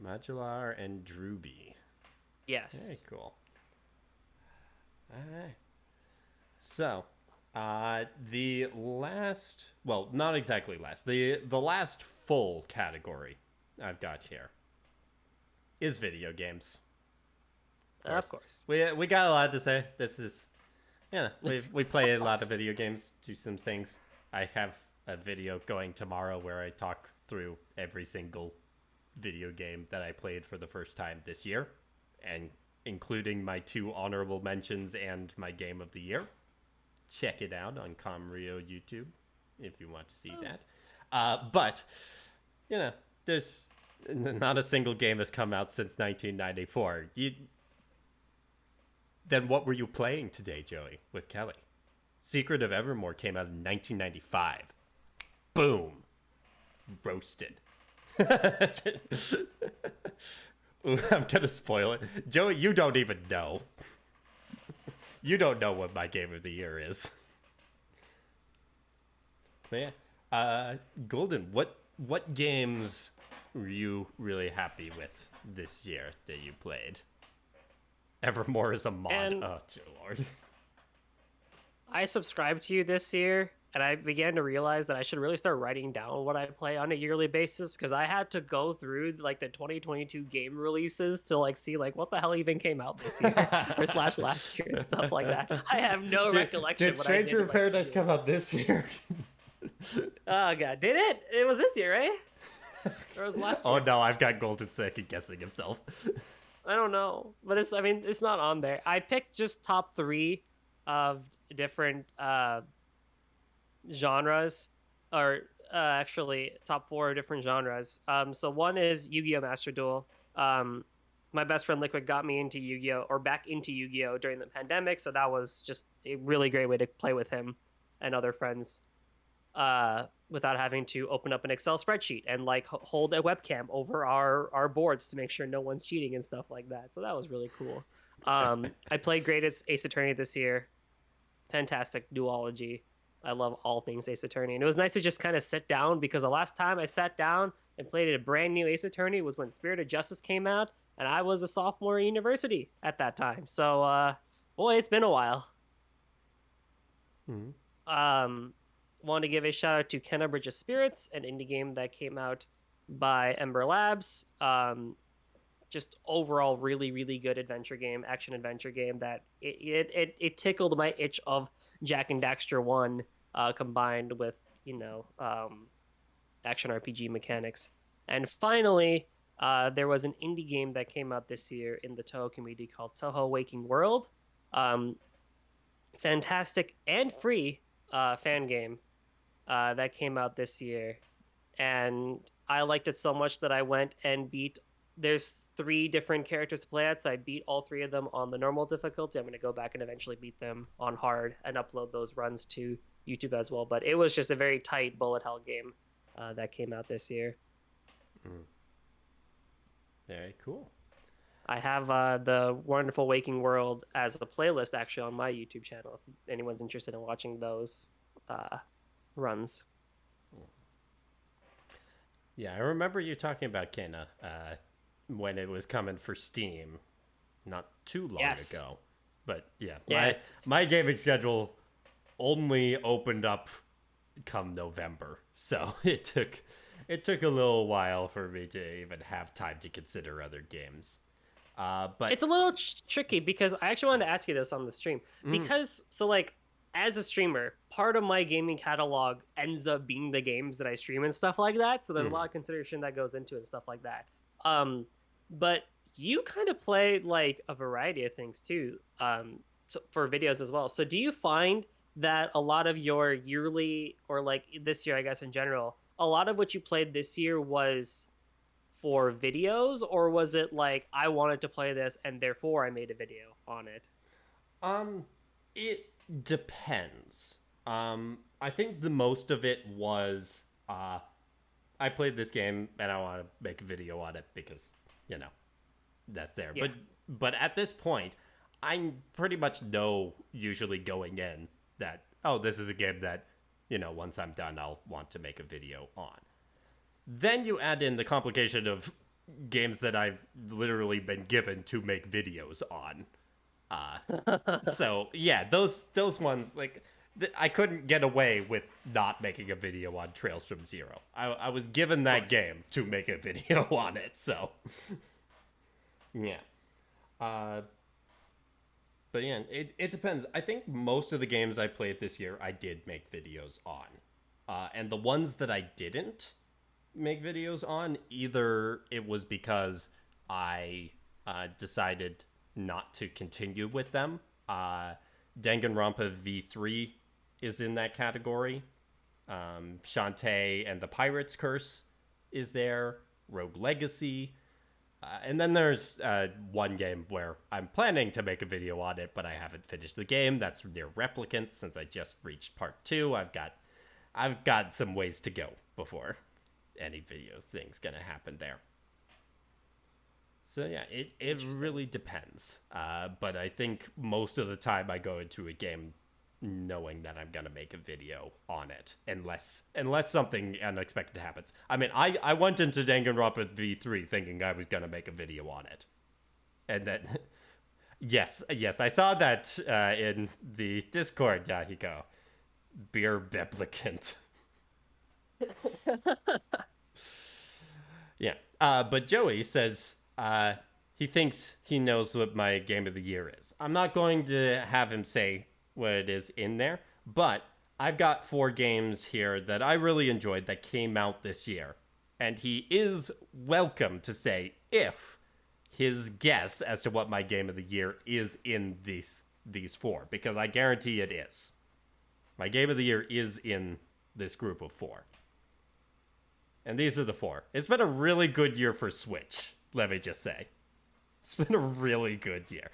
Modular and Drooby. Very Yes. cool. All right. So, the last, well, not exactly last, the last full category I've got here is video games. Of Of course, course. we got a lot to say. This is, yeah, we play a lot of video games, do some things. I have a video going tomorrow where I talk through every single video game that I played for the first time this year, and including my two honorable mentions and my game of the year. Check it out on Comrio YouTube if you want to see Oh. that. But, you know, there's not a single game that's come out since 1994. Then what were you playing today, Joey, with Kelly? Secret of Evermore came out in 1995. Boom. Roasted. Ooh, I'm gonna spoil it. Joey, you don't even know. You don't know what my game of the year is. But yeah. Golden, what games were you really happy with this year that you played? Evermore is a mod. And Oh, dear lord. I subscribed to you this year, and I began to realize that I should really start writing down what I play on a yearly basis because I had to go through like the 2022 game releases to like see like what the hell even came out this year or slash last year and stuff like that. I have no recollection Did what I did Stranger in in my Paradise year. come out this year? Oh god, did it? It was this year, right? Or was it last Oh year? no, I've got Golden second guessing himself. I don't know, but it's I mean it's not on there. I picked just top three of different genres, or actually top four of different genres. So one is Yu-Gi-Oh! Master Duel. My best friend Liquid got me into Yu-Gi-Oh! Or back into Yu-Gi-Oh! During the pandemic, so that was just a really great way to play with him and other friends without having to open up an Excel spreadsheet and like hold a webcam over our boards to make sure no one's cheating and stuff like that. So that was really cool. I played Greatest Ace Attorney this year. Fantastic duology. I love all things Ace Attorney, and it was nice to just kind of sit down because the last time I sat down and played a brand new Ace Attorney was when Spirit of Justice came out, and I was a sophomore in university at that time. So, boy, it's been a while. Mm-hmm. Um, Want to give a shout out to Kenna Bridge of Spirits, an indie game that came out by Ember Labs. Just overall really good adventure game, action adventure game that it tickled my itch of Jack and Daxter 1 combined with action RPG mechanics. And finally, there was an indie game that came out this year in the Toho community called Toho Waking World. Um, Fantastic and free fan game that came out this year, and I liked it so much that I went and beat. There's three different characters to play at, so I beat all three of them on the normal difficulty. I'm going to go back and eventually beat them on hard and upload those runs to YouTube as well. But it was just a very tight bullet hell game that came out this year. Mm. Very cool. I have the Wonderful Waking World as a playlist actually on my YouTube channel if anyone's interested in watching those runs. Yeah, I remember you talking about Kenna when it was coming for Steam not too long Yes. ago. But yeah, Yeah, my gaming schedule only opened up come November. So it took a little while for me to even have time to consider other games. But it's a little tricky because I actually wanted to ask you this on the stream because so like as a streamer, part of my gaming catalog ends up being the games that I stream and stuff like that. So there's a lot of consideration that goes into it and stuff like that. But you kind of play like a variety of things too, for videos as well. So do you find that a lot of your yearly or like this year, I guess in general, a lot of what you played this year was for videos, or was it like I wanted to play this and therefore I made a video on it? um it depends. I think the most of it was I played this game and I want to make a video on it because, you know, that's there. Yeah. But at this point, I pretty much know usually going in that, oh, this is a game that, you know, once I'm done I'll want to make a video on. Then you add in the complication of games that I've literally been given to make videos on. So yeah, those ones like I couldn't get away with not making a video on Trails from Zero. I was given Of that course. game to make a video on it, so yeah. Uh, but yeah, it depends. I think most of the games I played this year, I did make videos on. And the ones that I didn't make videos on, either it was because I decided not to continue with them. Danganronpa V3 is in that category. Shantae and the Pirate's Curse is there. Rogue Legacy. And then there's one game where I'm planning to make a video on it, but I haven't finished the game. That's near Replicant. Since I just reached part 2, I've got some ways to go before any video thing's gonna happen there. So yeah, it Interesting. really depends. But I think most of the time I go into a game knowing that I'm gonna make a video on it, unless something unexpected happens. I mean, I went into Danganronpa V3 thinking I was gonna make a video on it, and then yes, I saw that in the Discord, Yahiko. Beer Beplicant. Yeah. But Joey says he thinks he knows what my game of the year is. I'm not going to have him say what it is in there, but I've got 4 games here that I really enjoyed that came out this year. And he is welcome to say if his guess as to what my game of the year is in these 4, because I guarantee it is. My game of the year is in this group of 4. And these are the 4. It's been a really good year for Switch, let me just say. It's been a really good year.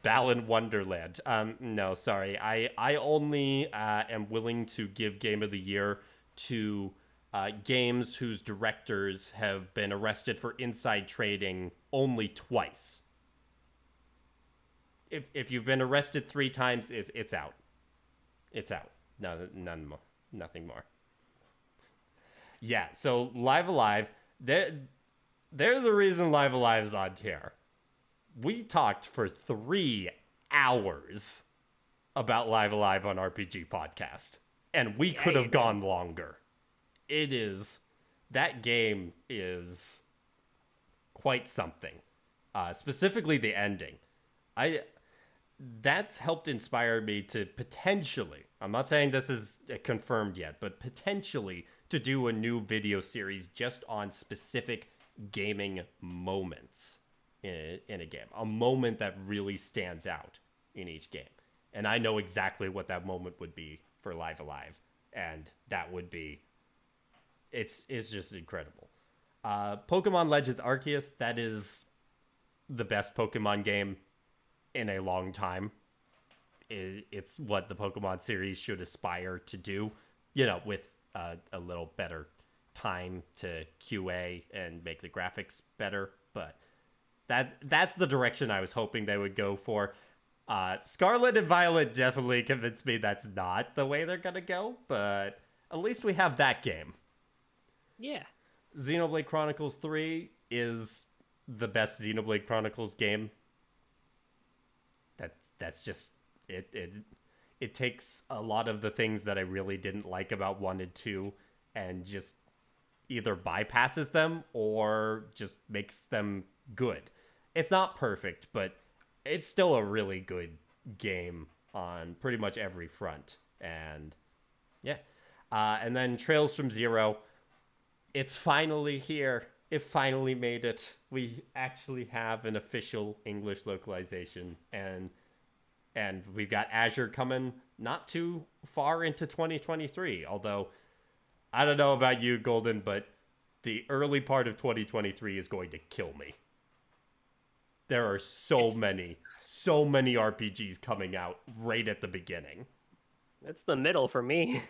Balan Wonderland. No, sorry. I only am willing to give Game of the Year to games whose directors have been arrested for inside trading only twice. If you've been arrested 3 times, it's out. It's out. No, none more. Nothing more. Yeah, so Live Alive, there's a reason Live Alive's on here. We talked for 3 hours about Live Alive on RPG Podcast, and we Yeah, could you have did. gone longer. It is that game is quite something. Specifically the ending. I That's helped inspire me to potentially, I'm not saying this is confirmed yet, but potentially to do a new video series just on specific gaming moments in a game. A moment that really stands out in each game. And I know exactly what that moment would be for Live Alive. And that would be, it's just incredible. Pokemon Legends Arceus, that is the best Pokemon game in a long time. It's what the Pokemon series should aspire to do, with a little better time to QA and make the graphics better. But that's the direction I was hoping they would go for. Scarlet and Violet definitely convinced me that's not the way they're gonna go, but at least we have that game. Yeah. Xenoblade Chronicles 3 is the best Xenoblade Chronicles game. That's just it takes a lot of the things that I really didn't like about 1 and 2 and just either bypasses them or just makes them good. It's not perfect, but it's still a really good game on pretty much every front. And yeah. And then Trails from Zero, it's finally here. It finally made it. We actually have an official English localization, and we've got Azure coming not too far into 2023. Although I don't know about you, Golden, but the early part of 2023 is going to kill me. There are It's so many RPGs coming out right at the beginning. it's the middle for me.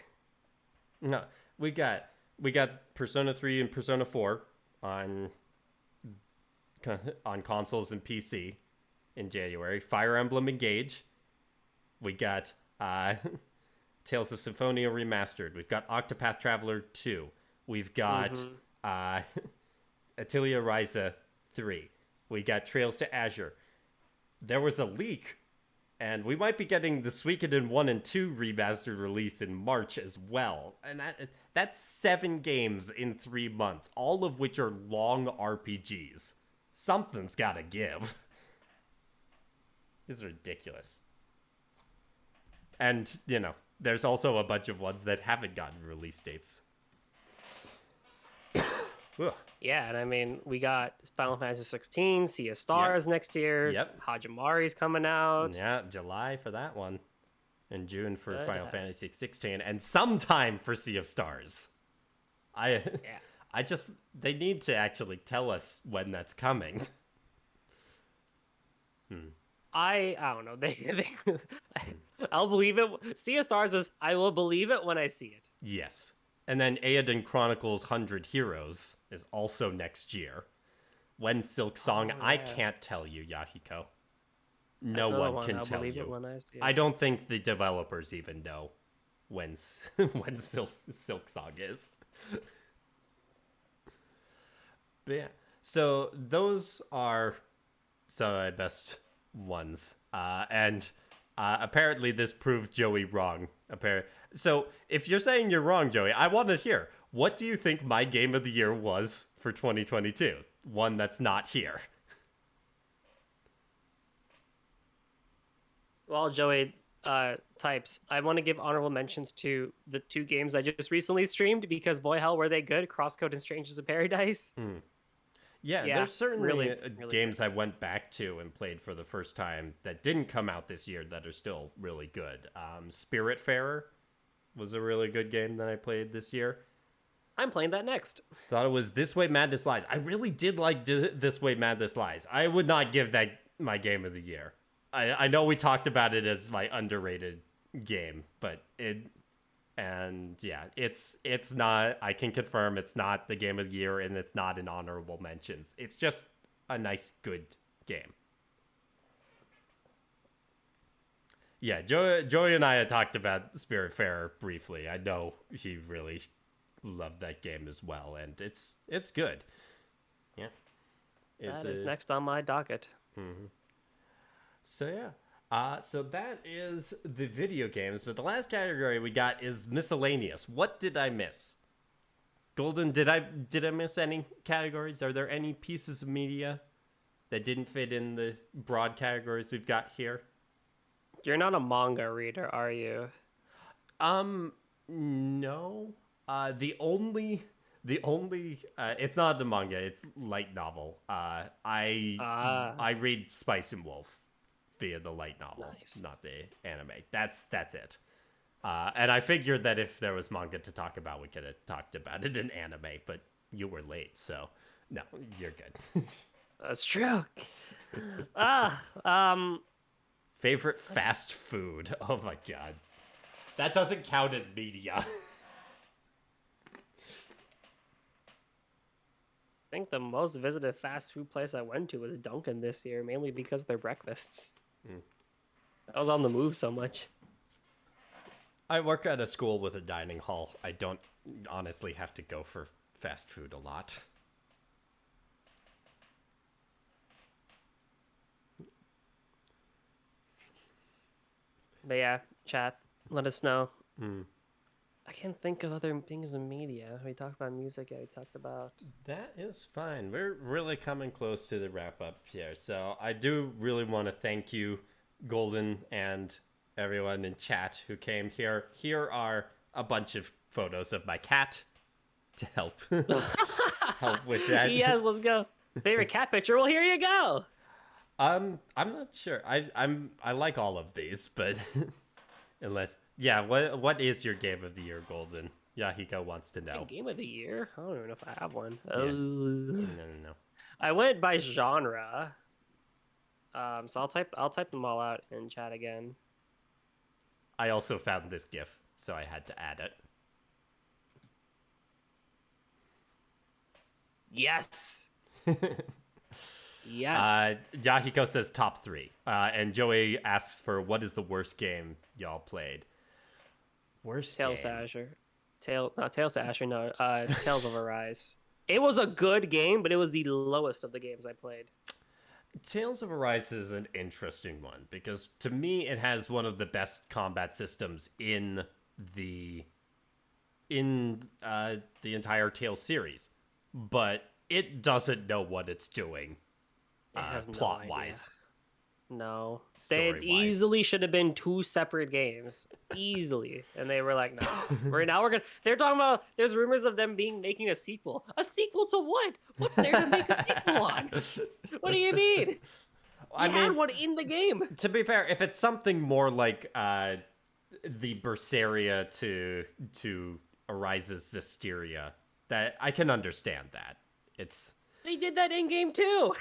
No, we got Persona 3 and Persona 4 on consoles and PC in January. Fire Emblem Engage. We got Tales of Symphonia Remastered. We've got Octopath Traveler 2. We've got hmm uh, Atelier Ryza 3. We got Trails to Azure. There was a leak, and we might be getting the Suikoden 1 and 2 remastered release in March as well. And that's 7 games in 3 months, all of which are long RPGs. Something's gotta give. This is ridiculous. And, there's also a bunch of ones that haven't gotten release dates. Ugh. Yeah, and I mean, we got Final Fantasy 16, Sea of Stars next year. Yep. Hajimari's coming out. Yeah, July for that one. And June for Good. Final Fantasy 16. And sometime for Sea of Stars. Yeah. They need to actually tell us when that's coming. I don't know. I'll believe it. Sea of Stars is, I will believe it when I see it. Yes. And then Eiyuden Chronicles 100 Heroes is also next year. When Silk Song, I can't tell you, Yahiko. No one can tell you. When I see it. I don't think the developers even know when Silk Song is. But yeah, so those are some of my best ones. And apparently this proved Joey wrong. So if you're saying you're wrong, Joey, I want to hear. What do you think my game of the year was for 2022? One that's not here. While Joey types, I want to give honorable mentions to the 2 games I just recently streamed because boy hell were they good, Crosscode and Strangers of Paradise. Yeah, Yeah, there's certainly really games I went back to and played for the first time that didn't come out this year that are still really good. Spiritfarer was a really good game that I played this year. I'm playing that next. Thought it was This Way Madness Lies. I really did like This Way Madness Lies. I would not give that my game of the year. I know we talked about it as my underrated game, but it's not. I can confirm it's not the game of the year, and it's not in honorable mentions. It's just a nice, good game. Yeah, Joey and I had talked about Spiritfarer briefly. I know he really loved that game as well, and it's good. Yeah, That is next on my docket. So yeah. So that is the video games, but the last category we got is miscellaneous. What did I miss? Golden, did I miss any categories? Are there any pieces of media that didn't fit in the broad categories we've got here? You're not a manga reader, are you? No. The only it's not the manga, it's light novel. I read Spice and Wolf via the light novel, Nice. not the anime. That's it. And I figured that if there was manga to talk about, we could have talked about it in anime, but you were late, so no, you're good. That's true. Favorite fast food. Oh my god. That doesn't count as media. I think the most visited fast food place I went to was Dunkin' this year, mainly because of their breakfasts. I was on the move so much. I work at a school with a dining hall. I don't honestly have to go for fast food a lot. But yeah, chat, let us know. I can't think of other things in media. We talked about music. Yeah, we talked about. That is fine. We're really coming close to the wrap up here. So I do really want to thank you, Golden, and everyone in chat who came here. Here are a bunch of photos of my cat to help help with that. Yes, let's go. Favorite cat picture? Well, here you go. I'm not sure. I like all of these, but unless what is your game of the year, Golden? Yahiko wants to know. My game of the year? I don't even know if I have one. Yeah. No. I went by genre. So I'll type them all out in chat again. I also found this GIF, so I had to add it. Yes. Yes. Yahiko says top 3. And Joey asks for what is the worst game y'all played? Worst Tales game. to Asher. Tales to Asher, no. Tales of Arise. It was a good game, but it was the lowest of the games I played. Tales of Arise is an interesting one because to me it has one of the best combat systems the the entire Tales series, but it doesn't know what it's doing, It has no plot idea. wise, No, they story wise. easily should have been two separate games, easily, and they were like, "No, we're gonna." They're talking about. There's rumors of them making a sequel. A sequel to what? What's there to make a sequel on? What do you mean? I We had mean, one in the game. to be fair, if it's something more like the Berseria to Arise's Zestiria, that I can understand that. It's They did that in game too.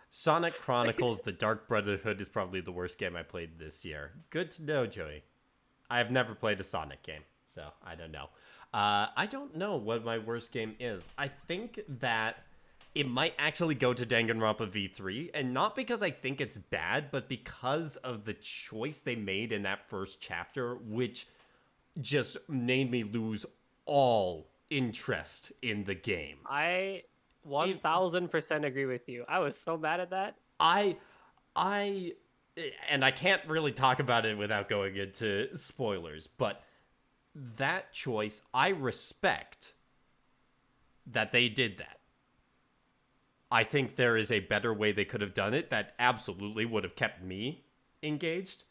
Sonic Chronicles: The Dark Brotherhood is probably the worst game I played this year. Good to know, Joey. I have never played a Sonic game, so I don't know. I don't know what my worst game is. I think that it might actually go to Danganronpa V3, and not because I think it's bad, but because of the choice they made in that first chapter, which just made me lose all interest in the game. I It, 1000% agree with you. I was so mad at that. I, I, and I can't really talk about it without going into spoilers, but that choice, I respect that they did that. I think there is a better way they could have done it that absolutely would have kept me engaged.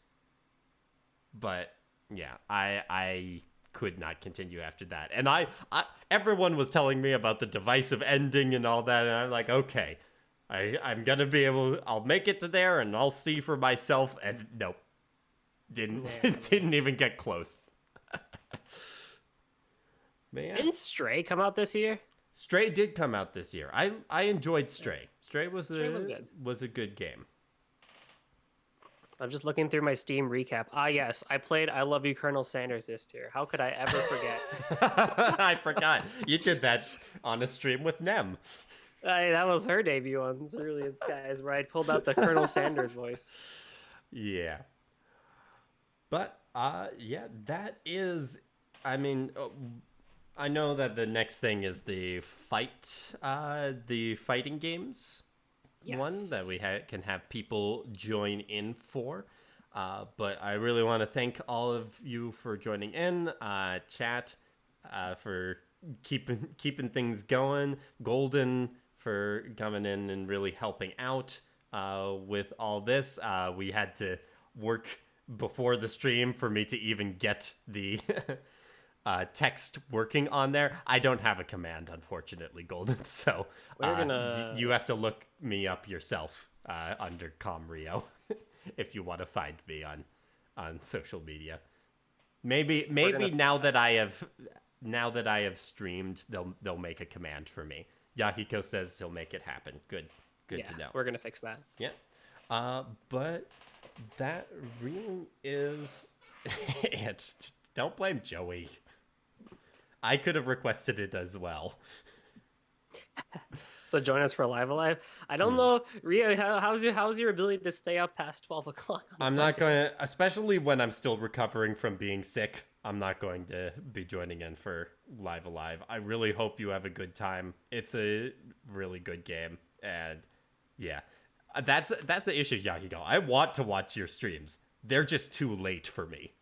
But yeah, I could not continue after that. And everyone was telling me about the divisive ending and all that, and I'm like, okay, I'm gonna be able. I'll make it to there, and I'll see for myself. And nope, didn't Yeah, didn't even get close. But yeah, didn't Stray come out this year? Stray did come out this year. I enjoyed Stray. Stray Stray was good. was a good game. I'm just looking through my Steam recap. Ah, yes, I played I Love You, Colonel Sanders this year. How could I ever forget? I forgot you did that on a stream with Nem. That was her debut on Cerulean Skies, where I pulled out the Colonel Sanders voice. Yeah, but yeah, that is. I mean, I know that the next thing is the fighting games one that we Yes. can have people join in for. But I really want to thank all of you for joining in, chat, for keeping things going. Golden for coming in and really helping out with all this. We had to work before the stream for me to even get the text working on there. I don't have a command, unfortunately, Golden. So We're gonna you have to look me up yourself under Comrio if you want to find me on social media. Maybe gonna now that I have streamed, they'll make a command for me. Yahiko says he'll make it happen. Good yeah, to know. we're gonna fix that. Yeah. But that really is it. Don't blame Joey. I could have requested it as well. So join us for Live Alive. I don't know, Ria. How's your ability to stay up past 12 o'clock on a I'm not Sunday? going to, especially when I'm still recovering from being sick. I'm not going to be joining in for Live Alive. I really hope you have a good time. It's a really good game, and yeah, that's the issue, Yahiko. I want to watch your streams. They're just too late for me.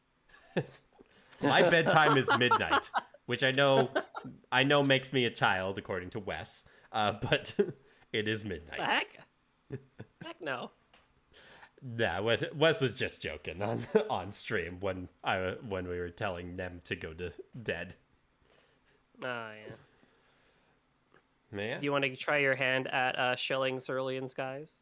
My bedtime is midnight, which I know makes me a child according to Wes. But it is midnight. The heck? Heck no. Nah, Wes was just joking on stream when we were telling them to go to bed. Oh yeah. Man. Do you want to try your hand at shilling Cerulean Skies?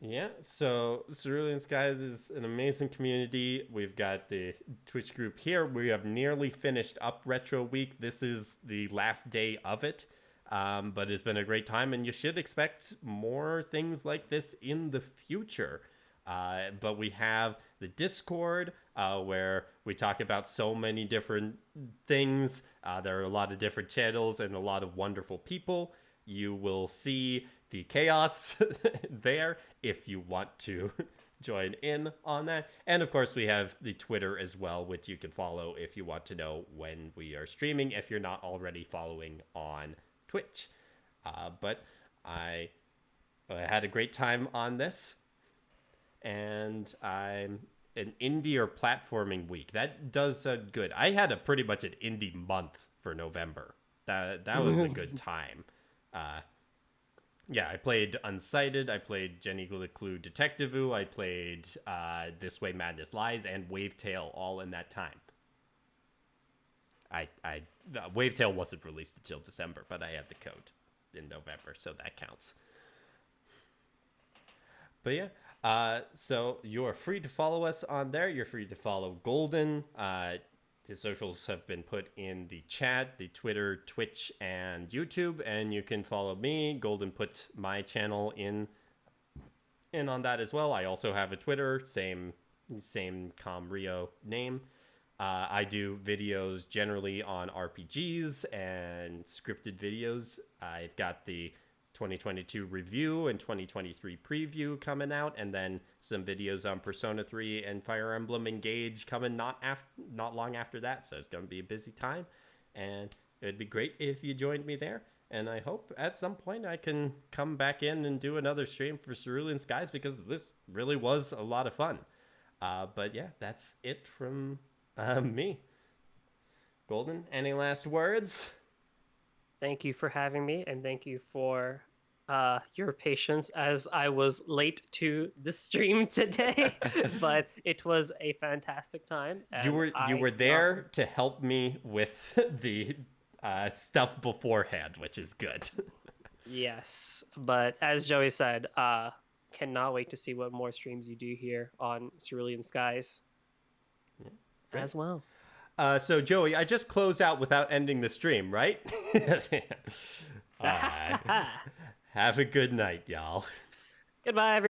Yeah, so Cerulean Skies is an amazing community. We've got the Twitch group here. We have nearly finished up Retro Week. This is the last day of it. But it's been a great time, and you should expect more things like this in the future. But we have the Discord, where we talk about so many different things. There are a lot of different channels and a lot of wonderful people. You will see the chaos there if you want to join in on that. And of course, we have the Twitter as well, which you can follow if you want to know when we are streaming, if you're not already following on Twitch. But I had a great time on this, and I'm an indie or platforming week. That does sound good. I had a pretty much an indie month for November. That was a good time. Uh, yeah, I played Unsighted. I played Jenny LeClue Detective Vu. I played This Way Madness Lies and Wavetail all in that time. Wavetail wasn't released until December, but I had the code in November, so that counts. But yeah, so you're free to follow us on there. You're free to follow Golden. His socials have been put in the chat, the Twitter, Twitch, and YouTube, and you can follow me. Golden put my channel in on that as well. I also have a Twitter, same Comrio name. I do videos generally on RPGs and scripted videos. I've got the 2022 review and 2023 preview coming out, and then some videos on Persona 3 and Fire Emblem Engage coming not long after that. So it's going to be a busy time, and it'd be great if you joined me there. And I hope at some point I can come back in and do another stream for Cerulean Skies, because this really was a lot of fun. But yeah, that's it from me. Golden, any last words? Thank you for having me, and thank you for your patience as I was late to the stream today. But it was a fantastic time. You were there to help me with the stuff beforehand, which is good. Yes, but as Joey said, cannot wait to see what more streams you do here on Cerulean Skies as well. So Joey, I just close out without ending the stream, right? Have a good night, y'all. Goodbye, everyone.